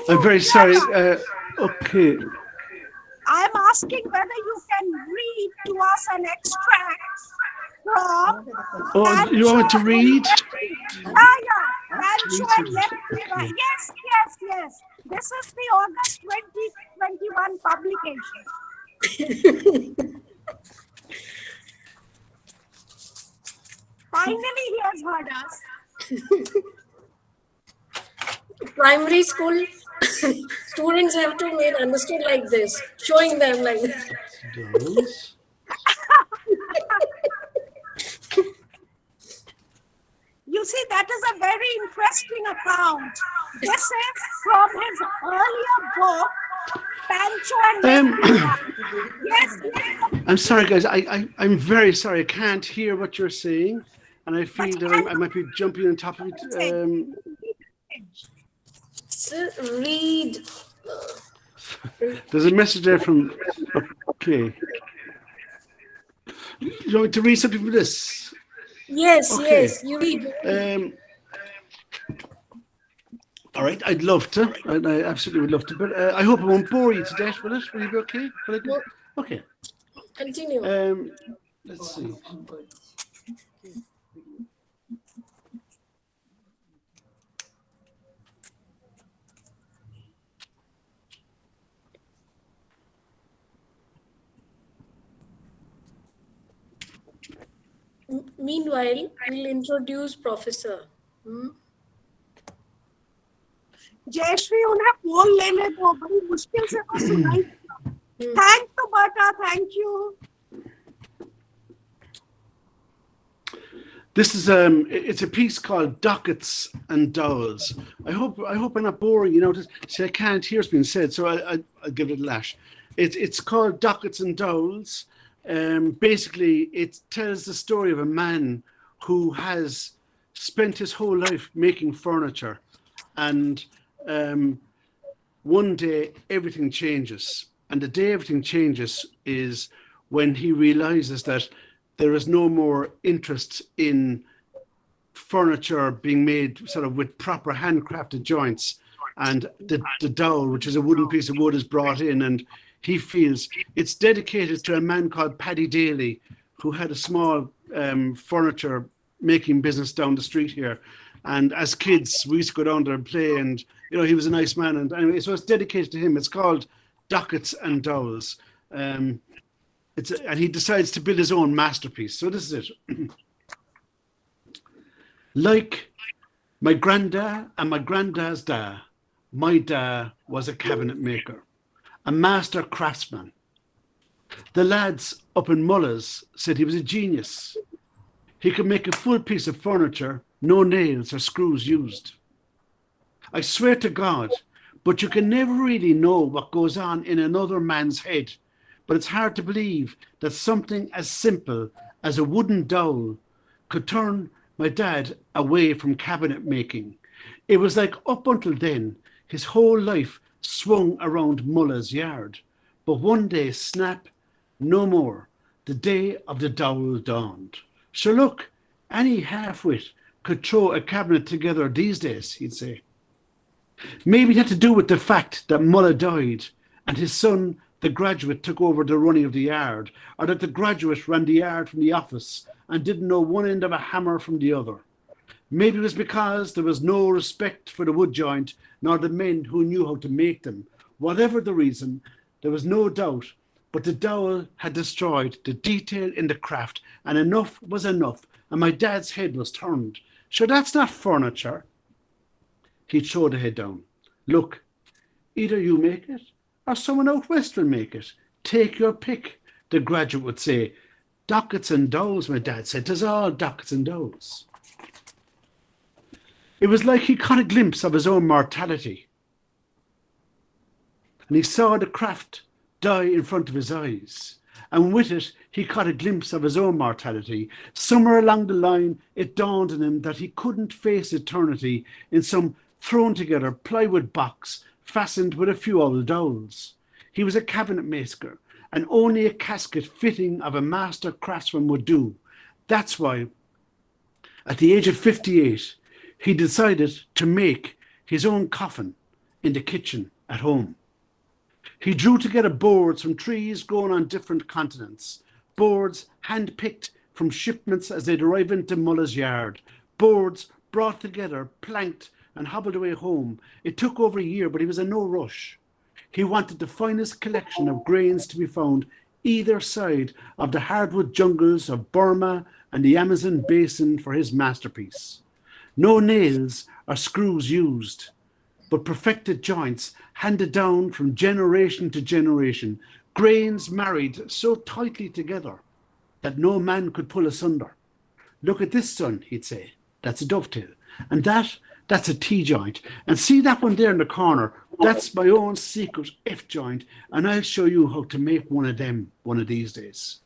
B: I'm very sorry. Okay.
C: I'm asking whether you can read to us an extract from.
B: Oh, you want me to read?
C: Pancho and Lefty Ride. Yes. This is the August 2021 publication. Finally, he has heard us.
A: Primary school students have to be understood like this, showing them like this.
C: You see, that is a very interesting account. This is from his earlier book, Pancho and yes,
B: I'm sorry, guys. I'm very sorry. I can't hear what you're saying, and I feel that I might be jumping on top of it.
A: Read.
B: There's a message there from. Okay. You want me to read something for this?
A: Yes,
B: Okay.
A: yes. You read.
B: All right, I'd love to. I absolutely would love to, but I hope I won't bore you to death with it. Will you be okay? Okay.
A: Continue.
B: Let's see.
A: Meanwhile, we'll introduce Professor.
C: Jayashree उन्हें बोल लेने दो, बड़ी मुश्किल से तो सुनाई। Thank you, Bata. Thank you.
B: This is it's a piece called Dockets and Dowels. I hope I'm not boring. You know, see, I can't hear what's being said, so I'll give it a lash. It's called Dockets and Dowels. Basically, it tells the story of a man who has spent his whole life making furniture, and one day everything changes. And the day everything changes is when he realizes that there is no more interest in furniture being made sort of with proper handcrafted joints, and the dowel, which is a wooden piece of wood, is brought in, and he feels it's dedicated to a man called Paddy Daly, who had a small furniture making business down the street here. And as kids, we used to go down there and play, and you know, he was a nice man. And anyway, so it's dedicated to him. It's called Dockets and Dowels. And he decides to build his own masterpiece. So this is it. Like my granda and my granddad's da, my da was a cabinet maker, a master craftsman. The lads up in Mullah's said he was a genius. He could make a full piece of furniture, no nails or screws used. I swear to God, but you can never really know what goes on in another man's head. But it's hard to believe that something as simple as a wooden dowel could turn my dad away from cabinet making. It was like up until then, his whole life swung around Mullah's yard. But one day, snap, no more. The day of the dowel dawned. So look, any half-wit could throw a cabinet together these days, he'd say. Maybe it had to do with the fact that Mullah died and his son, the graduate, took over the running of the yard, or that the graduate ran the yard from the office and didn't know one end of a hammer from the other. Maybe it was because there was no respect for the wood joint, nor the men who knew how to make them. Whatever the reason, there was no doubt, but the dowel had destroyed the detail in the craft, and enough was enough, and my dad's head was turned. Sure, that's not furniture. He'd throw the head down. Look, either you make it, or someone out west will make it. Take your pick, the graduate would say. Dockets and dowels, my dad said. 'Tis all dockets and dowels. It was like he caught a glimpse of his own mortality. And he saw the craft die in front of his eyes. And with it, he caught a glimpse of his own mortality. Somewhere along the line, it dawned on him that he couldn't face eternity in some thrown together plywood box fastened with a few old dowels. He was a cabinet maker, and only a casket fitting of a master craftsman would do. That's why, at the age of 58, he decided to make his own coffin in the kitchen at home. He drew together boards from trees grown on different continents, boards hand-picked from shipments as they'd arrive into Mullah's yard, boards brought together, planked, and hobbled away home. It took over a year, but he was in no rush. He wanted the finest collection of grains to be found either side of the hardwood jungles of Burma and the Amazon basin for his masterpiece. No nails or screws used, but perfected joints handed down from generation to generation, grains married so tightly together that no man could pull asunder. Look at this, son, he'd say. That's a dovetail. And that's a T-joint. And see that one there in the corner? That's my own secret F-joint, and I'll show you how to make one of them one of these days.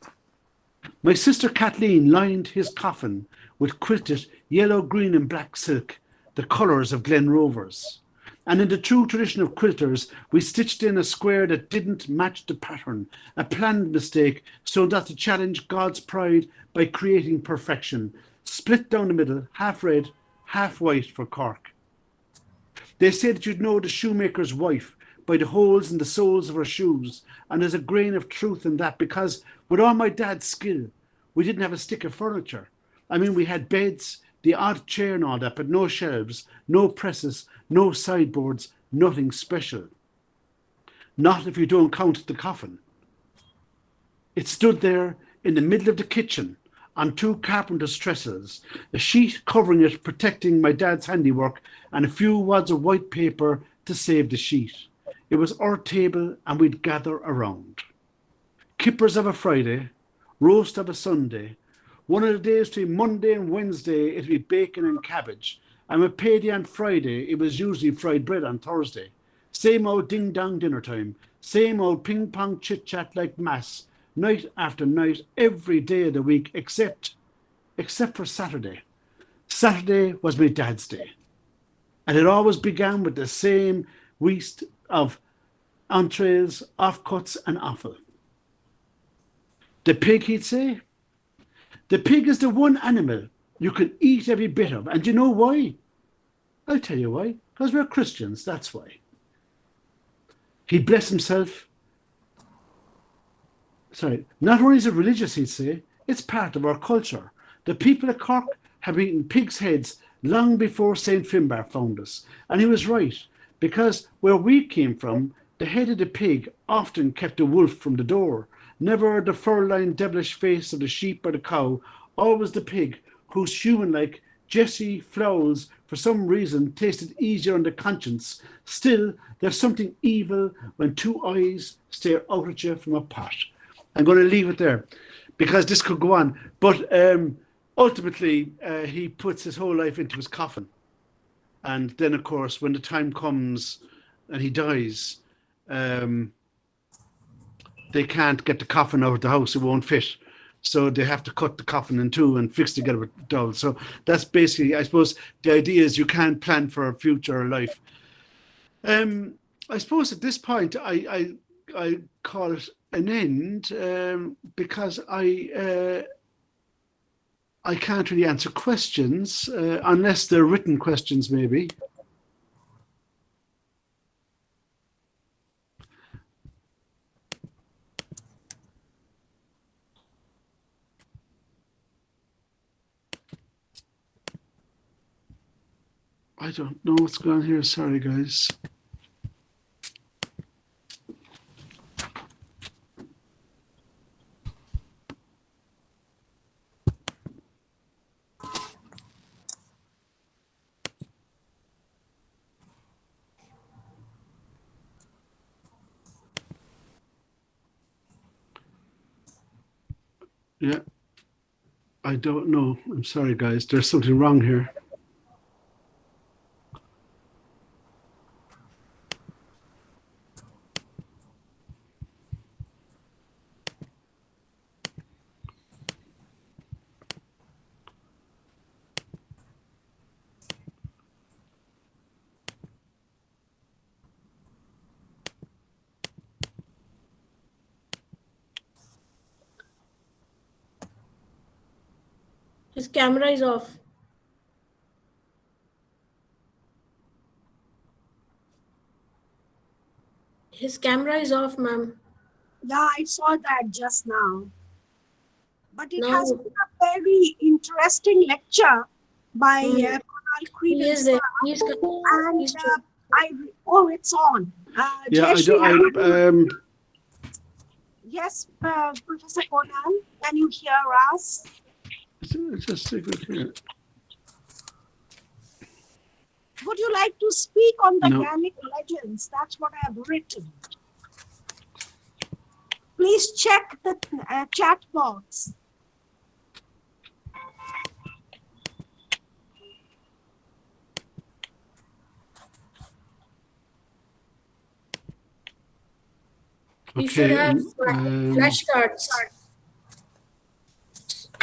B: My sister Kathleen lined his coffin with quilted yellow, green and black silk, the colours of Glen Rovers. And in the true tradition of quilters, we stitched in a square that didn't match the pattern, a planned mistake, so that to challenge God's pride by creating perfection, split down the middle, half red, half white for Cork. They say that you'd know the shoemaker's wife by the holes in the soles of her shoes, and there's a grain of truth in that, because with all my dad's skill, we didn't have a stick of furniture. I mean, we had beds, the odd chair and all that, but no shelves, no presses, no sideboards, nothing special. Not if you don't count the coffin. It stood there in the middle of the kitchen on two carpenter's trestles, a sheet covering it protecting my dad's handiwork, and a few wads of white paper to save the sheet. It was our table and we'd gather around. Kippers of a Friday, roast of a Sunday. One of the days between Monday and Wednesday, it'd be bacon and cabbage. And with payday on Friday, it was usually fried bread on Thursday. Same old ding-dong dinner time. Same old ping-pong chit-chat like mass, night after night, every day of the week, except for Saturday. Saturday was my dad's day. And it always began with the same weast of entrees, offcuts and offal. The pig, he'd say. The pig is the one animal you can eat every bit of. And you know why? I'll tell you why. Because we're Christians, that's why. He'd bless himself. Sorry, not only is it religious, he'd say, it's part of our culture. The people of Cork have eaten pigs' heads long before St. Finbar found us. And he was right, because where we came from, the head of the pig often kept the wolf from the door. Never the fur-lined devilish face of the sheep or the cow, always the pig, whose human-like Jayshree flowers for some reason tasted easier on the conscience. Still, there's something evil when two eyes stare out at you from a pot. I'm going to leave it there because this could go on. But ultimately, he puts his whole life into his coffin. And then, of course, when the time comes and he dies, they can't get the coffin out of the house. It won't fit. So they have to cut the coffin in two and fix together with dowels. So that's basically, I suppose, the idea is you can't plan for a future life. I suppose at this point, I call it an end because I can't really answer questions unless they're written questions, maybe. I don't know what's going on here. Sorry, guys. Yeah, I don't know. I'm sorry, guys. There's something wrong here.
A: His camera is off. His camera is off, ma'am.
C: Yeah, I saw that just now. But it
A: No.
C: has been a very interesting lecture by Conal Creedon.
A: He is there.
C: It's on.
B: Yeah,
C: Jayshree, yes, Professor Conal, can you hear us?
B: Just a second here.
C: Would you like to speak on the
B: No.
C: Gaelic legends? That's what I have written. Please check the chat box.
A: You should
B: Okay.
A: have flashcards.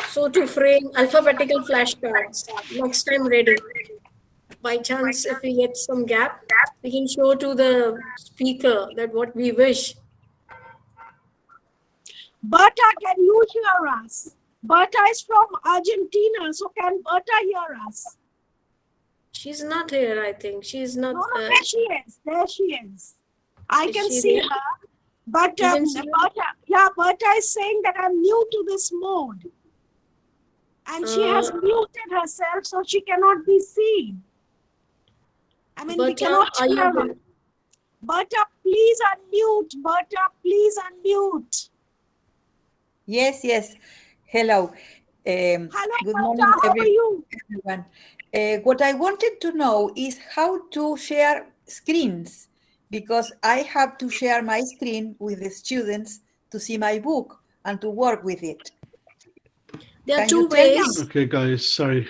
A: So to frame alphabetical flashcards. Next time ready. By chance, if we get some gap, we can show to the speaker that what we wish.
C: Berta, can you hear us? Berta is from Argentina, so can Berta hear us?
A: She's not here, I think. She's not.
C: No, there she is. There she is. I
A: Is
C: can
A: she
C: see
A: there?
C: her. But
A: You can see her?
C: Berta is saying that I'm new to this mode. And she has muted herself, so she cannot be seen. I mean, we
A: Berta,
C: cannot
A: are you
C: hear
A: there?
C: her. Berta, please unmute. Berta, please unmute.
D: Yes, yes. Hello.
C: Hello,
D: Good
C: Berta,
D: morning,
C: how are you?
D: everyone. What I wanted to know is how to share screens, because I have to share my screen with the students to see my book and to work with it.
A: There are
D: Can
A: two
D: you tell me?
A: ways.
B: Okay, guys, sorry.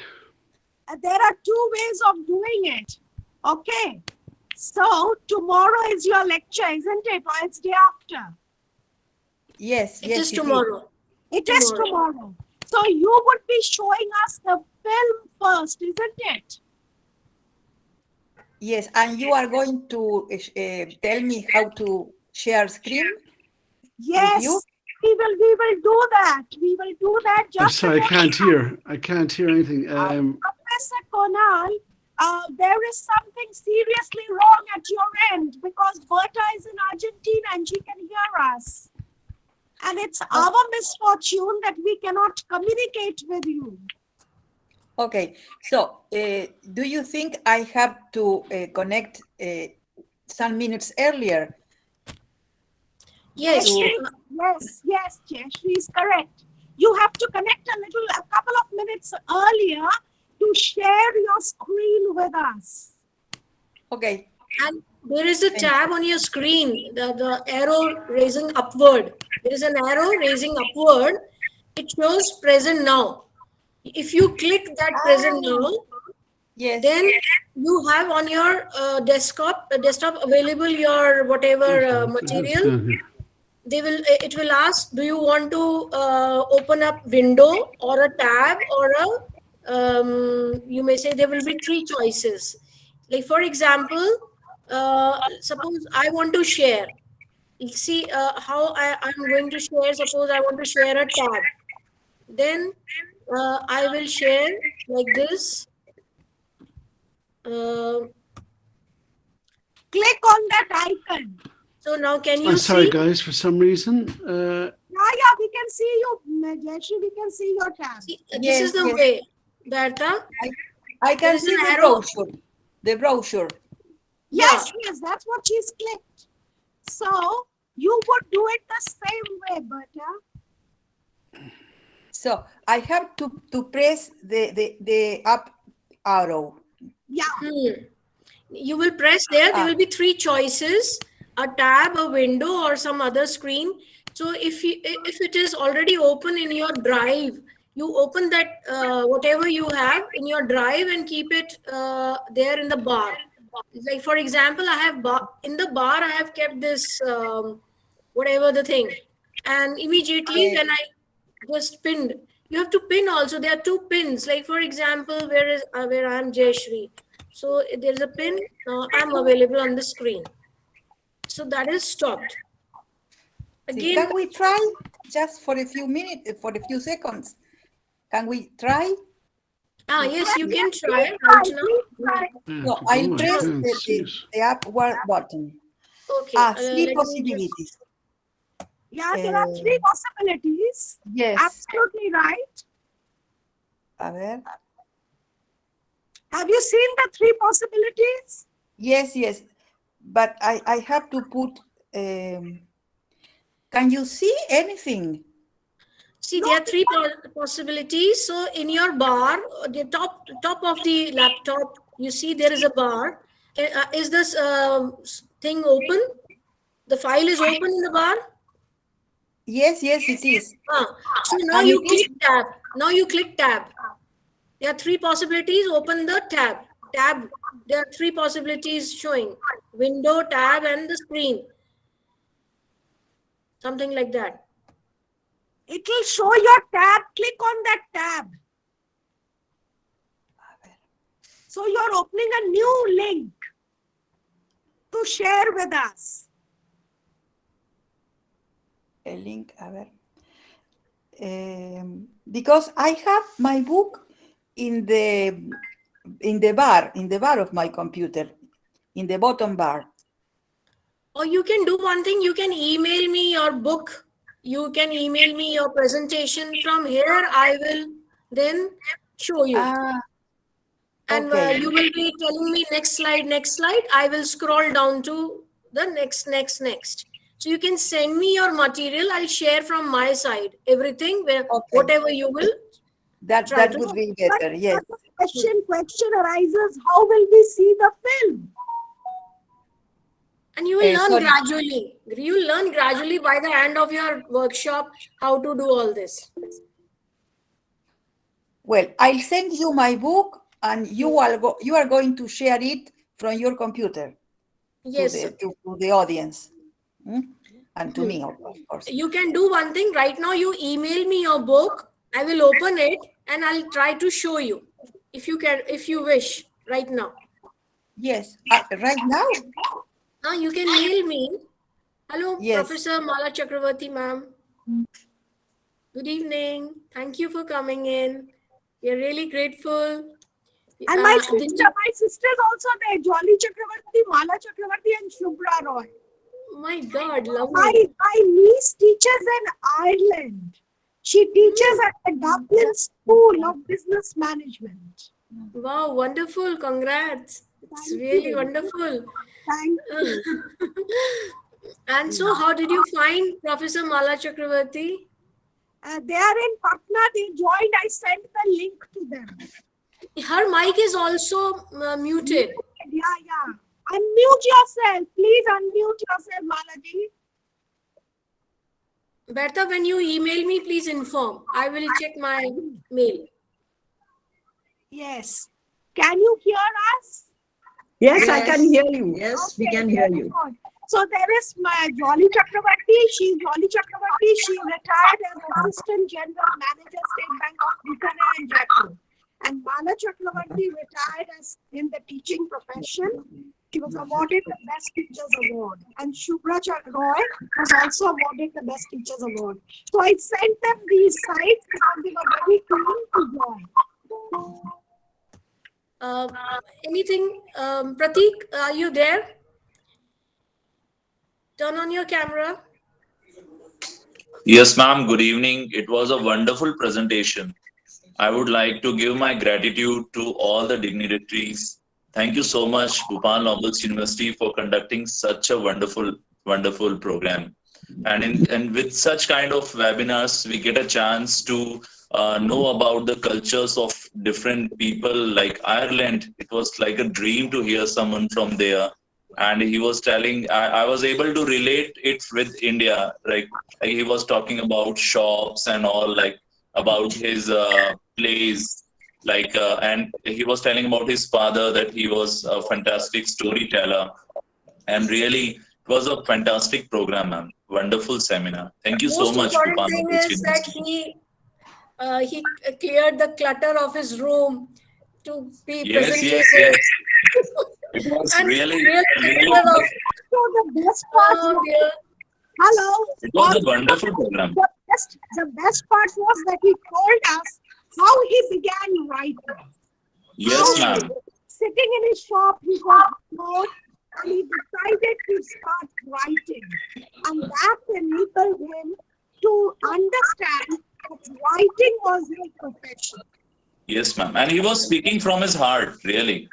C: There are two ways of doing it. Okay. So tomorrow is your lecture, isn't it? Or it's day after?
D: Yes,
A: It
D: yes,
A: is tomorrow.
C: It is tomorrow. So you would be showing us the film first, isn't it?
D: Yes, and you are going to tell me how to share screen?
C: Yes,
D: you?
C: we will do that. We will do that
B: I'm
C: just
B: sorry, I
C: before-
B: can't hear. I can't hear anything.
C: Professor Conal, there is something seriously wrong at your end because Berta is in Argentina and she can hear us. And it's our misfortune that we cannot communicate with you.
D: Okay, so do you think I have to connect some minutes earlier?
A: Yes.
C: Yes, Jayshree is correct. You have to connect a couple of minutes earlier to share your screen with us.
D: Okay.
A: And there is a tab on your screen, the arrow raising upward. There is an arrow raising upward. It shows present now. If you click that present now,
D: Yes.
A: then you have on your desktop available your whatever material. It will ask, do you want to open up window or a tab or a you may say there will be three choices. Like for example, suppose I want to share. See how I'm going to share. Suppose I want to share a tab. Then I will share like this.
C: Click on that icon.
A: So now can you
B: I'm sorry,
A: see?
B: guys, for some reason.
C: Yeah, we can see you, Jayshree. We can see your tab.
A: This is the way, Berta.
D: I can see the brochure. The brochure.
C: Yes, that's what she's clicked. So you would do it the same way, Berta.
D: So I have to press the up arrow.
C: Yeah.
A: You will press there. There will be three choices: a tab, a window, or some other screen. So if it is already open in your drive, you open that whatever you have in your drive and keep it there in the bar. Like for example, I have in the bar I have kept this whatever the thing, and immediately when I just pinned, you have to pin also. There are two pins. Like for example, where I am Jayshree. So there's a pin. I'm available on the screen. So that is stopped. Again,
D: can we try just for a few minutes, for a few seconds? Can we try?
A: Yes, you can try right now.
D: So I'll press the upward button.
A: Okay.
D: Three possibilities.
C: Yeah, there are three possibilities.
D: Yes.
C: Absolutely right.
D: A ver.
C: Have you seen the three possibilities?
D: Yes, yes. But I have to put, can you see anything?
A: See, there are three possibilities. So in your bar, the top of the laptop, you see there is a bar. Is this thing open? The file is open in the bar?
D: Yes, yes, it is.
A: So now you click tab. Now you click tab. There are three possibilities. Open the tab. Tab. There are three possibilities showing: window, tab, and the screen. something like that.
C: It will show your tab. Click on that tab. So you're opening a new link to share with us.
D: A link, a ver. Because I have my book in the bar of my computer, in the bottom bar.
A: Or you can do one thing, you can email me your book. You can email me your presentation from here. I will then show you. And
D: Okay.
A: you will be telling me next slide, next slide. I will scroll down to the next. So you can send me your material. I'll share from my side everything, whatever you will.
D: That would be better, yes.
C: The question arises, how will we see the film?
A: And you will learn gradually. You will learn gradually by the end of your workshop how to do all this.
D: Well, I'll send you my book, and you are going to share it from your computer.
A: Yes,
D: to the audience. And to me, of course.
A: You can do one thing. Right now, you email me your book. I will open it and I'll try to show you if you can, if you wish, right now.
D: Yes, right now.
A: You can mail me. Hello,
D: yes.
A: Professor Mala Chakravarty, ma'am. Good evening. Thank you for coming in. We are really grateful.
C: And my sister is also there. Jolly Chakravarty, Mala Chakravarty, and Shubhra Roy.
A: My God, lovely.
C: My niece teaches in Ireland. She teaches at the Dublin School of Business Management.
A: Wow, wonderful. Congrats. It's really wonderful.
C: Thank you.
A: And so, how did you find Professor Mala Chakravarty?
C: They are in Patna. They joined. I sent the link to them.
A: Her mic is also muted.
C: Yeah. Unmute yourself. Please unmute yourself, Malaji.
A: Bertha, when you email me, please inform. I will check my mail.
C: Yes. Can you hear us?
E: Yes, I can hear you. Yes, we can hear you.
C: So there is my Jolly Chakravarty. She's Jolly Chakravarty. She retired as Assistant General Manager, State Bank of Literay in Jaipur. And Mala Chakravarty retired as in the teaching profession. She was awarded the Best Teachers Award. And Shubhra Roy was also awarded the Best Teachers Award. So I sent them these sites because they were very keen to join.
A: Anything, Pratik, are you there? Turn on your camera.
F: Yes, ma'am. Good evening. It was a wonderful presentation. I would like to give my gratitude to all the dignitaries. Thank you so much, Bhupal Nobles University, for conducting such a wonderful program. And with such kind of webinars, we get a chance to know about the cultures of different people. Like Ireland, it was like a dream to hear someone from there. And he was telling, I was able to relate it with India. Like he was talking about shops and all, like about his plays. And he was telling about his father, that he was a fantastic storyteller. And really, it was a fantastic program, ma'am. Wonderful seminar. Thank you so much.
A: Most important thing is that he cleared the clutter of his room to be presented.
F: Yes. It was really
C: So the best part hello.
F: It was a wonderful program.
C: The best part was that he told us how he began writing.
F: Yes, ma'am.
C: Sitting in his shop, he got bored and he decided to start writing. And that enabled him to understand that writing was his profession.
F: Yes, ma'am. And he was speaking from his heart, really.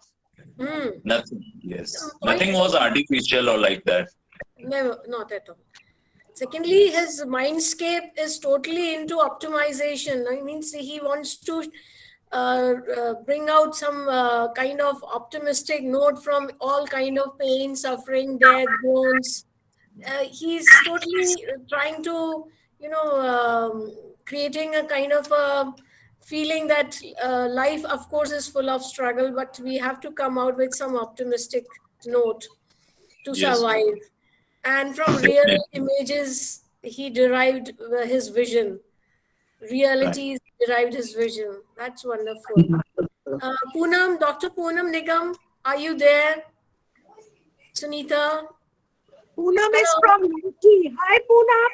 F: Nothing. Yes. Nothing was artificial or like that.
A: No, not at all. Secondly, his mindscape is totally into optimization. I mean, he wants to bring out some kind of optimistic note from all kind of pain, suffering, death, groans. He's totally trying to, creating a kind of a feeling that life, of course, is full of struggle, but we have to come out with some optimistic note to survive. And from real images he derived his vision. Realities derived his vision. That's wonderful. Poonam, Dr. Poonam Nigam, are you there? Sunita?
C: Poonam is from UT. Hi, Poonam.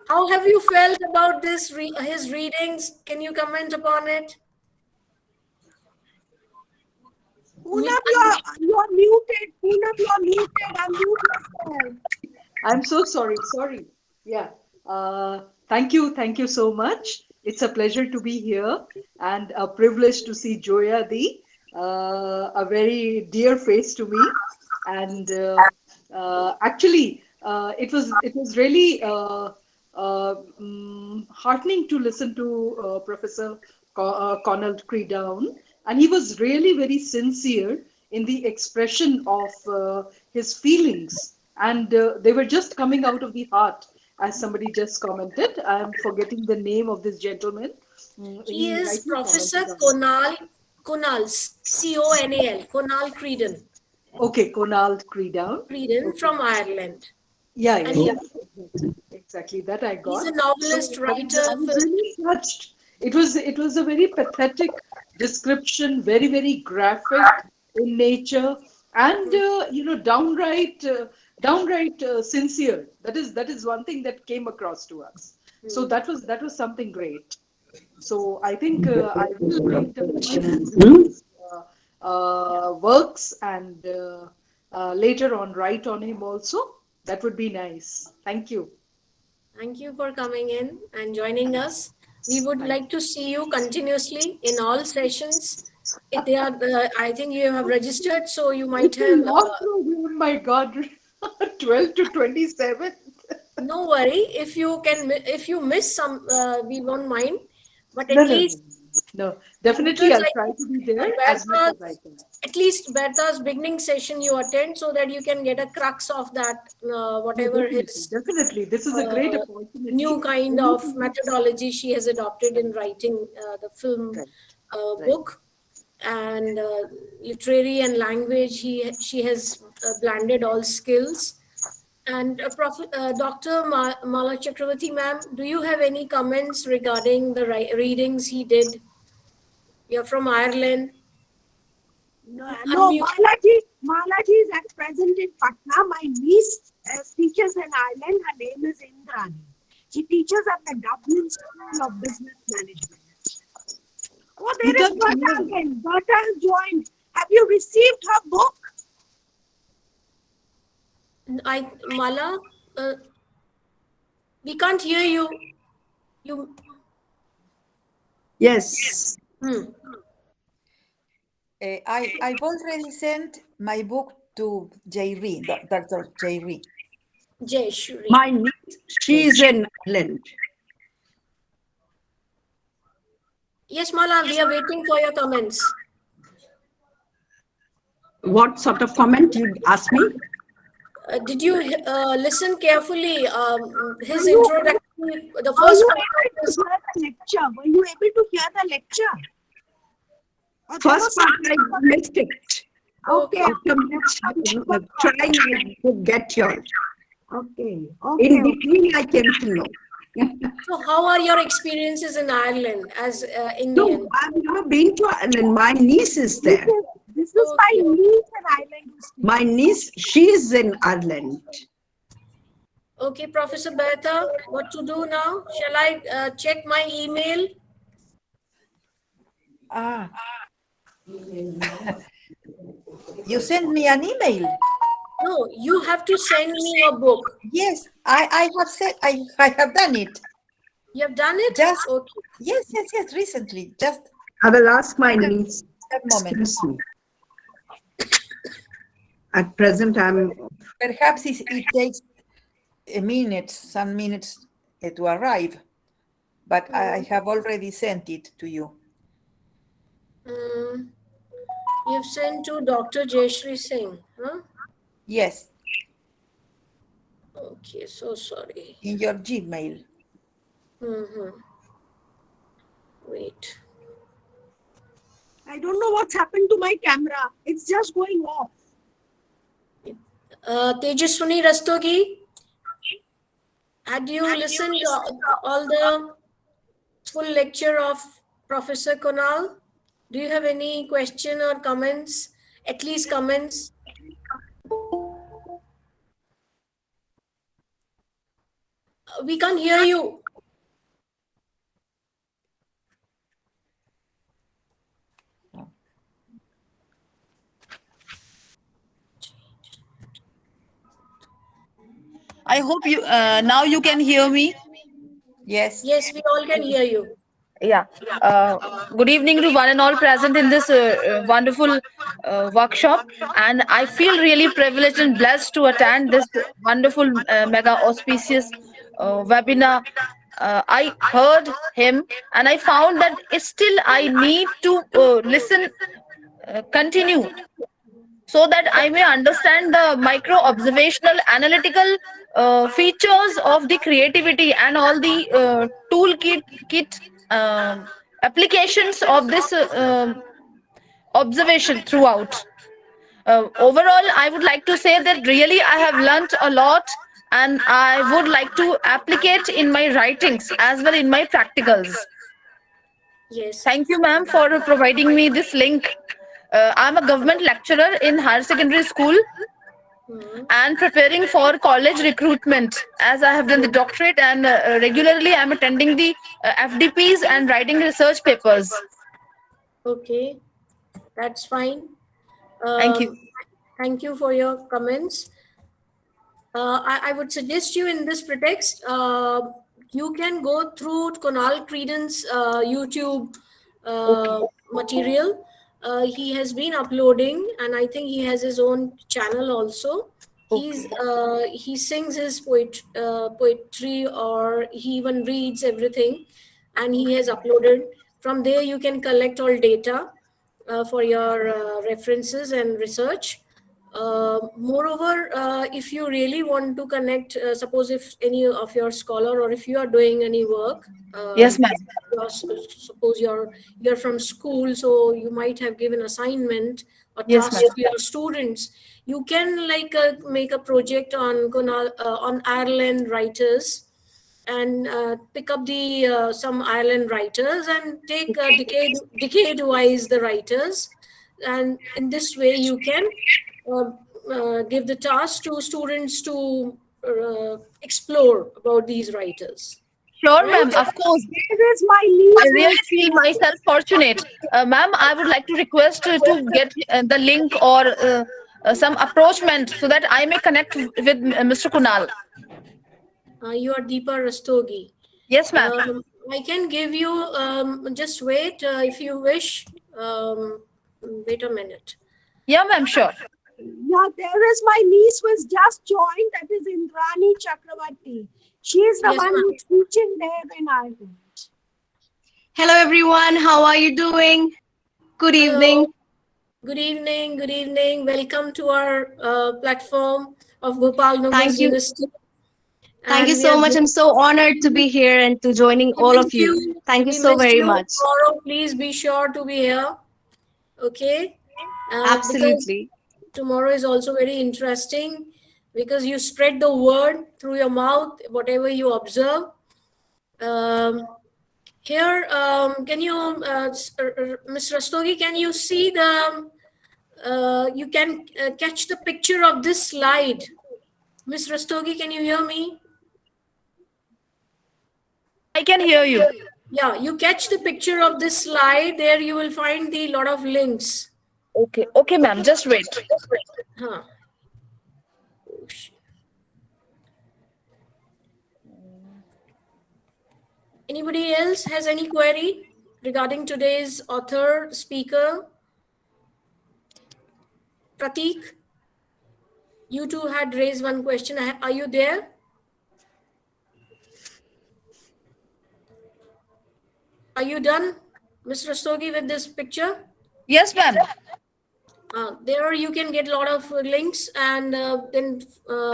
A: How have you felt about this his readings? Can you comment upon it?
C: Poonam, you're muted. Poonam, you're muted. Unmute yourself.
G: I'm so sorry. Sorry. Yeah. Thank you so much. It's a pleasure to be here and a privilege to see Joya, a very dear face to me. And actually, it was really heartening to listen to Professor Conal Creedon, and he was really very sincere in the expression of his feelings, and they were just coming out of the heart, as somebody just commented. I'm forgetting the name of this gentleman.
A: He is Professor Conal, C-O-N-A-L, Conal Creedon.
G: Okay, Conal Creedon.
A: Creedon
G: Okay.
A: From Ireland.
G: Yeah,
A: And
G: exactly. That I got.
A: He's a novelist, writer.
G: I was really touched. It was a very pathetic description, very, very graphic in nature, and downright sincere. That is one thing that came across to us. So that was something great. So I think I will read his works and later on write on him also. That would be nice. Thank you.
A: Thank you for coming in and joining us. We would like to see you continuously in all sessions. If they are, I think you have registered, so you might have.
G: Long program, my God, 12 to 27.
A: No worry. If you miss some, we won't mind. But at least.
G: No, definitely I'll try to be there as much as I can.
A: At least Bertha's beginning session you attend so that you can get a crux of that, whatever his.
G: Definitely. This is a great opportunity.
A: New kind of methodology she has adopted in writing the film book. And literary and language, she has blended all skills. And Dr. Mala Chakravarty ma'am, do you have any comments regarding the readings he did? You're from Ireland.
C: No, Malaji is at present in Patna. My niece teaches in Ireland. Her name is Indrani. She teaches at the Dublin School of Business Management. Oh, there is Bertha again. Bertha has joined. Have you received her book?
A: Mala, we can't hear you.
E: Yes.
D: I've already sent my book to Jayshree, Dr. Jayshree.
A: Jayshree.
E: My niece, she's in Ireland.
A: Yes, Mala, we are waiting for your comments.
E: What sort of comment you asked me?
A: Did you listen carefully? His introduction, the first part.
C: Were you able to hear the lecture?
E: First part, I missed it.
C: Okay.
E: Trying to get yours.
C: Okay.
E: In between, I came to know.
A: So, how are your experiences in Ireland as Indian?
E: No, I've never been to Ireland. My niece is there.
C: This is my niece in Ireland.
E: My niece, she's in Ireland.
A: Okay, Professor Bertha, what to do now? Shall I check my email?
D: You sent me an email.
A: No, you have to send me your book.
D: Yes, I have said I have done it.
A: You have done it?
D: Just
A: okay.
D: Yes, recently. Just
E: I will ask my niece.
D: that moment.
E: Excuse me. At present,
D: Perhaps it takes some minutes to arrive, but I have already sent it to you.
A: You've sent to Dr. Jayshree Singh, huh?
D: Yes.
A: Okay, so sorry.
D: In your Gmail.
A: Wait.
C: I don't know what's happened to my camera. It's just going off.
A: Tejaswini Rastogi. Had you listened all the full lecture of Professor Conal? Do you have any question or comments? At least comments. We can't hear you.
H: I hope you now you can hear me.
D: Yes.
A: Yes, we all can hear you.
H: Yeah. Good evening to one and all present in this wonderful workshop. And I feel really privileged and blessed to attend this wonderful mega auspicious webinar. I heard him and I found that still I need to listen, continue, so that I may understand the micro observational analytical features of the creativity and all the toolkit applications of this observation throughout. Overall, I would like to say that really I have learnt a lot and I would like to applicate in my writings as well in my practicals.
A: Yes.
H: Thank you, ma'am, for providing me this link. I'm a government lecturer in higher secondary school and preparing for college recruitment, as I have done the doctorate, and regularly I'm attending the FDPs and writing research papers.
A: Okay, that's fine.
H: Thank you.
A: Thank you for your comments. I would suggest you in this pretext, you can go through Conal Creedon's YouTube material. He has been uploading, and I think he has his own channel also. He sings his poetry, or he even reads everything, and he has uploaded. From there, you can collect all data for your references and research. Moreover, if you really want to connect, suppose if any of your scholar or if you are doing any work,
H: Yes, ma'am.
A: suppose you're from school, so you might have given assignment or
H: Yes,
A: task
H: ma'am.
A: to your students. You can like make a project on Ireland writers and pick up the some Ireland writers and take decade wise the writers, and in this way you can give the task to students to explore about these writers.
H: Sure,
A: Right?
H: ma'am. Of course.
C: There is my niece.
H: I really feel myself fortunate. Ma'am, I would like to request to get the link or some approachment so that I may connect with Mr. Kunal.
A: You are Deepa Rastogi.
H: Yes, ma'am.
A: I can give you, just wait if you wish. Wait a minute.
H: Yeah, ma'am, sure.
C: Yeah, there is my niece who has just joined. That is Indrani Chakravarty. She is the
A: Yes,
C: one
A: ma'am.
C: who's teaching there in Ireland.
I: Hello everyone, how are you doing? Good evening.
A: Hello. Good evening. Good evening. Welcome to our platform of Bhupal Nobles
I: Thank you.
A: University.
I: Thank you
A: And we
I: so
A: are
I: much. I'm so honored to be here and to joining all of you. Thank you
A: We
I: so
A: missed
I: very
A: you.
I: much.
A: Tomorrow, please be sure to be here. Okay? Because
I: Absolutely.
A: tomorrow is also very interesting because you spread the word through your mouth, whatever you observe. Here, can you, Ms. Rastogi, can you see the, you can catch the picture of this slide. Ms. Rastogi, can you hear me?
H: I can hear you.
A: Yeah, you catch the picture of this slide. There you will find the lot of links.
H: Okay, okay, ma'am. Just wait.
A: Huh. Oh, shit. Anybody else has any query regarding today's author, speaker? Pratik, you two had raised one question. Are you there? Are you done, Ms. Rastogi, with this picture?
H: Yes, ma'am.
A: There you can get a lot of links, and then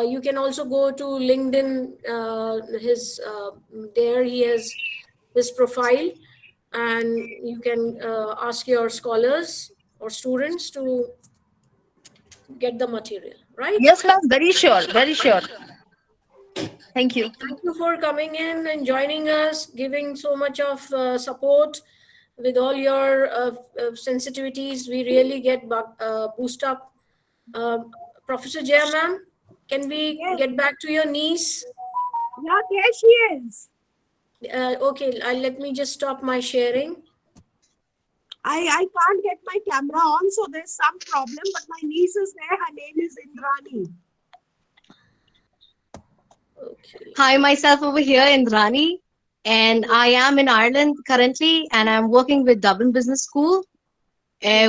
A: you can also go to LinkedIn. There he has his profile, and you can ask your scholars or students to get the material, right?
H: Yes, ma'am. Very sure. Very sure. Thank you.
A: Thank you for coming in and joining us, giving so much of support with all your sensitivities. We really get boost up. Professor Jaya ma'am, can we
C: Yes.
A: get back to your niece?
C: Yeah, there she is.
A: Okay, let me just stop my sharing.
C: I can't get my camera on, so there's some problem, but my niece is there. Her name is Indrani.
A: Okay.
I: Hi, myself over here, Indrani, and I am in Ireland currently, and I'm working with Dublin Business School,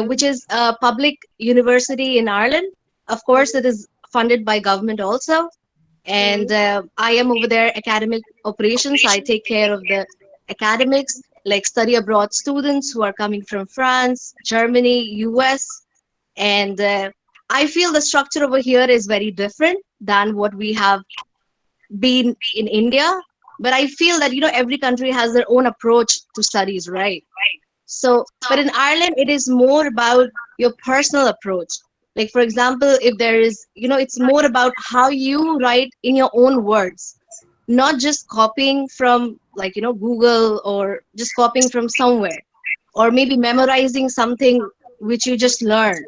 I: which is a public university in Ireland. Of course, it is funded by government also, and I am over there academic operations. I take care of the academics, like study abroad students who are coming from France, Germany, US, and I feel the structure over here is very different than what we have been in India. But I feel that, every country has their own approach to studies, right? So, but in Ireland, it is more about your personal approach. Like, for example, if there is, it's more about how you write in your own words, not just copying from, like, Google, or just copying from somewhere, or maybe memorizing something which you just learned.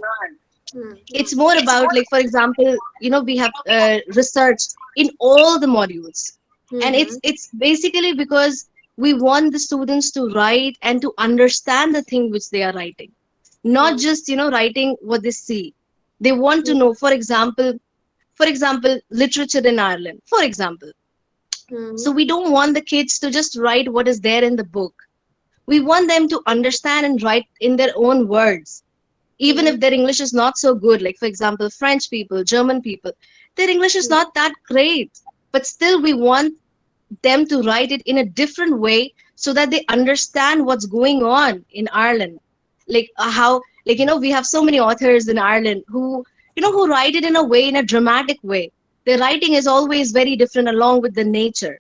I: It's more about, like, for example, we have research in all the modules, and it's basically because we want the students to write and to understand the thing which they are writing, not just writing what they see. They want to know, for example, literature in Ireland, for example. So we don't want the kids to just write what is there in the book. We want them to understand and write in their own words, even if their English is not so good. Like, for example, French people, German people, their English is not that great, but still we want them to write it in a different way so that they understand what's going on in Ireland. Like, we have so many authors in Ireland who write it in a way, in a dramatic way. Their writing is always very different along with the nature.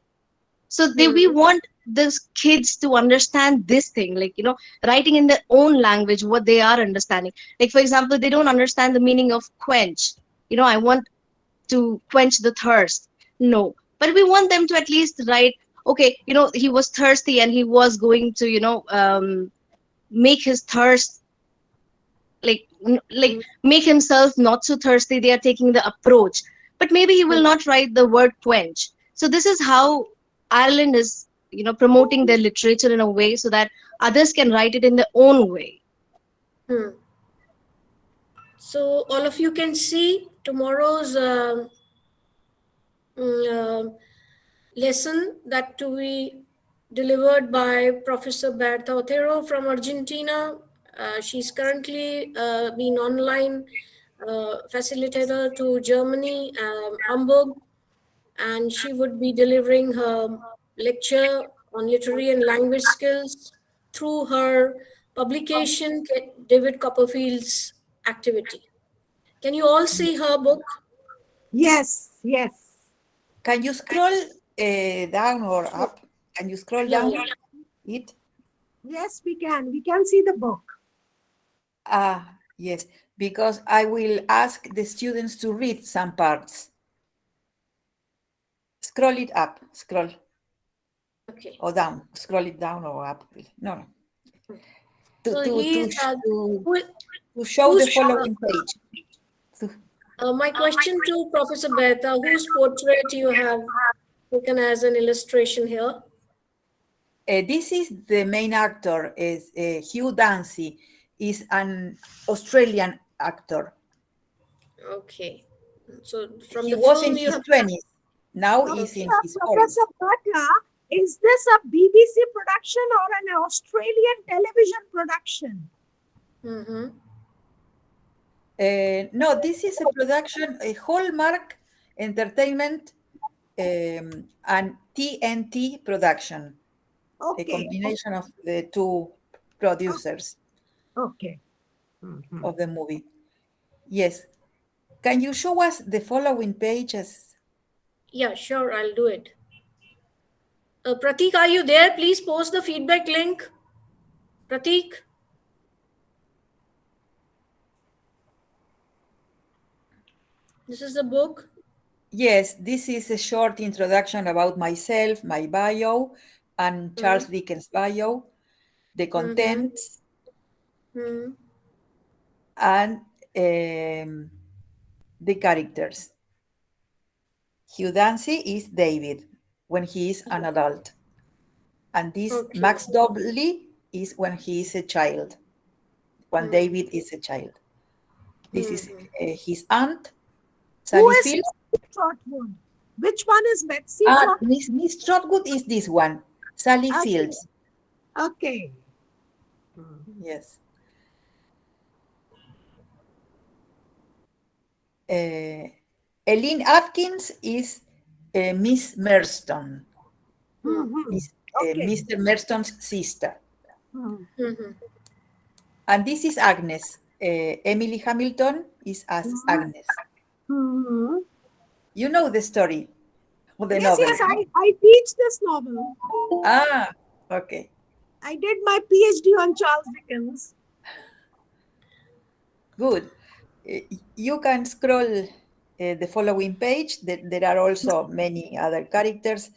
I: So we want these kids to understand this thing, like, writing in their own language, what they are understanding. Like, for example, they don't understand the meaning of quench. I want to quench the thirst. No, but we want them to at least write, okay, he was thirsty and he was going to, make his thirst, like make himself not so thirsty. They are taking the approach, but maybe he will not write the word quench. So this is how Ireland is, promoting their literature in a way so that others can write it in their own way.
A: So all of you can see tomorrow's lesson that to be delivered by Professor Berta Otero from Argentina. She's currently been online facilitator to Germany, Hamburg, and she would be delivering her lecture on literary and language skills through her publication, David Copperfield's activity. Can you all see her book?
C: Yes, yes.
D: Can you scroll down or up? Can you scroll down it?
C: Yes, we can. We can see the book.
D: Yes, because I will ask the students to read some parts. Scroll it up, scroll.
A: Okay.
D: Or down, scroll it down or up. No.
A: So
D: To show the following page.
A: My question to Professor Berta, whose portrait you have taken as an illustration here?
D: This is the main actor, is Hugh Dancy, is an Australian actor.
A: Okay. So from
D: he
A: the
D: was
A: film
D: in
A: you
D: his
A: have
D: 20s. Now he's in his 40s.
C: Professor Berta, is this a BBC production or an Australian television production?
D: No, this is a production, a Hallmark Entertainment and TNT production.
C: Okay.
D: A combination of the two producers.
C: Okay.
D: Of the movie. Yes. Can you show us the following pages?
A: Yeah, sure, I'll do it. Pratik, are you there? Please post the feedback link. Pratik? This is the book.
D: Yes, this is a short introduction about myself, my bio, and Charles Dickens' bio, the contents, and the characters. Hugh Dancy is David when he is an adult. And this Max Dobley is when he is a child, when David is a child. This is his aunt, Sally
C: Who is
D: Fields.
C: Trotwood? Which one is Betsy Trotwood?
D: Miss Trotwood is this one, Sally Fields.
C: Okay.
D: Yes. Eileen Atkins is Miss Merston. Mr. Merston's sister. And this is Agnes. Emily Hamilton is as Agnes. You know the story of the novel.
C: Yes, I teach this novel.
D: Ah, okay.
C: I did my PhD on Charles Dickens.
D: Good. You can scroll the following page. There are also many other characters.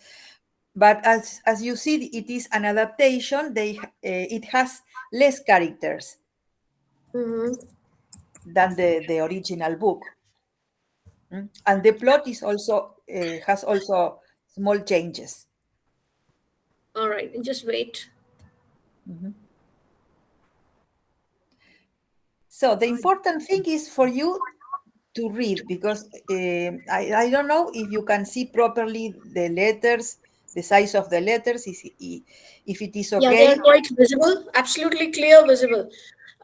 D: But as you see, it is an adaptation. It has less characters than the original book. And the plot is also has also small changes.
A: All right, just wait.
D: So the important thing is for you to read, because I don't know if you can see properly the letters, the size of the letters, if it is okay.
A: Yeah, they are quite visible, absolutely clear, visible.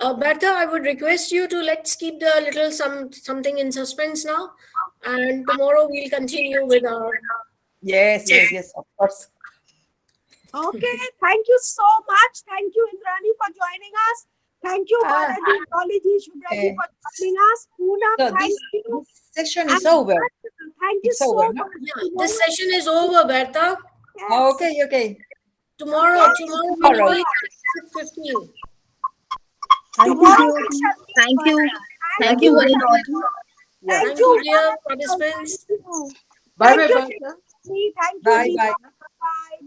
A: Bertha, I would request you to let's keep the little something in suspense now, and tomorrow we'll continue with our.
D: Yes, of course.
C: Okay, thank you so much. Thank you, Indrani, for joining us. Thank you, Balaji, Shubraji, for joining us. Poonam, thank you.
D: This session is over.
C: Thank you so much.
A: Yeah, this session is over, Bertha.
C: Yes.
D: Okay.
A: Tomorrow we'll meet at 6:15.
H: Thank you. Thank you very much.
A: Thank you, dear participants.
G: Bye,
C: Thank
G: bye,
C: you.
G: bye.
C: Thank you.
D: Bye.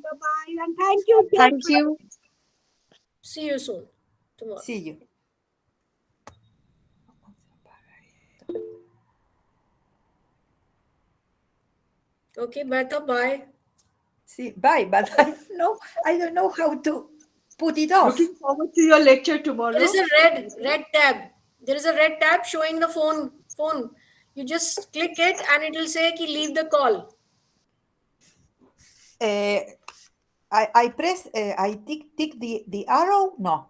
C: Bye. And thank you.
I: Thank you.
A: See you soon. Tomorrow.
D: See you.
A: Okay, Bertha, bye.
D: See, bye. But I don't know how to put it off.
G: Looking forward to your lecture tomorrow.
A: There is a red tab. There is a red tab showing the phone. You just click it and it will say ki leave the call.
D: I press, I tick the arrow. No.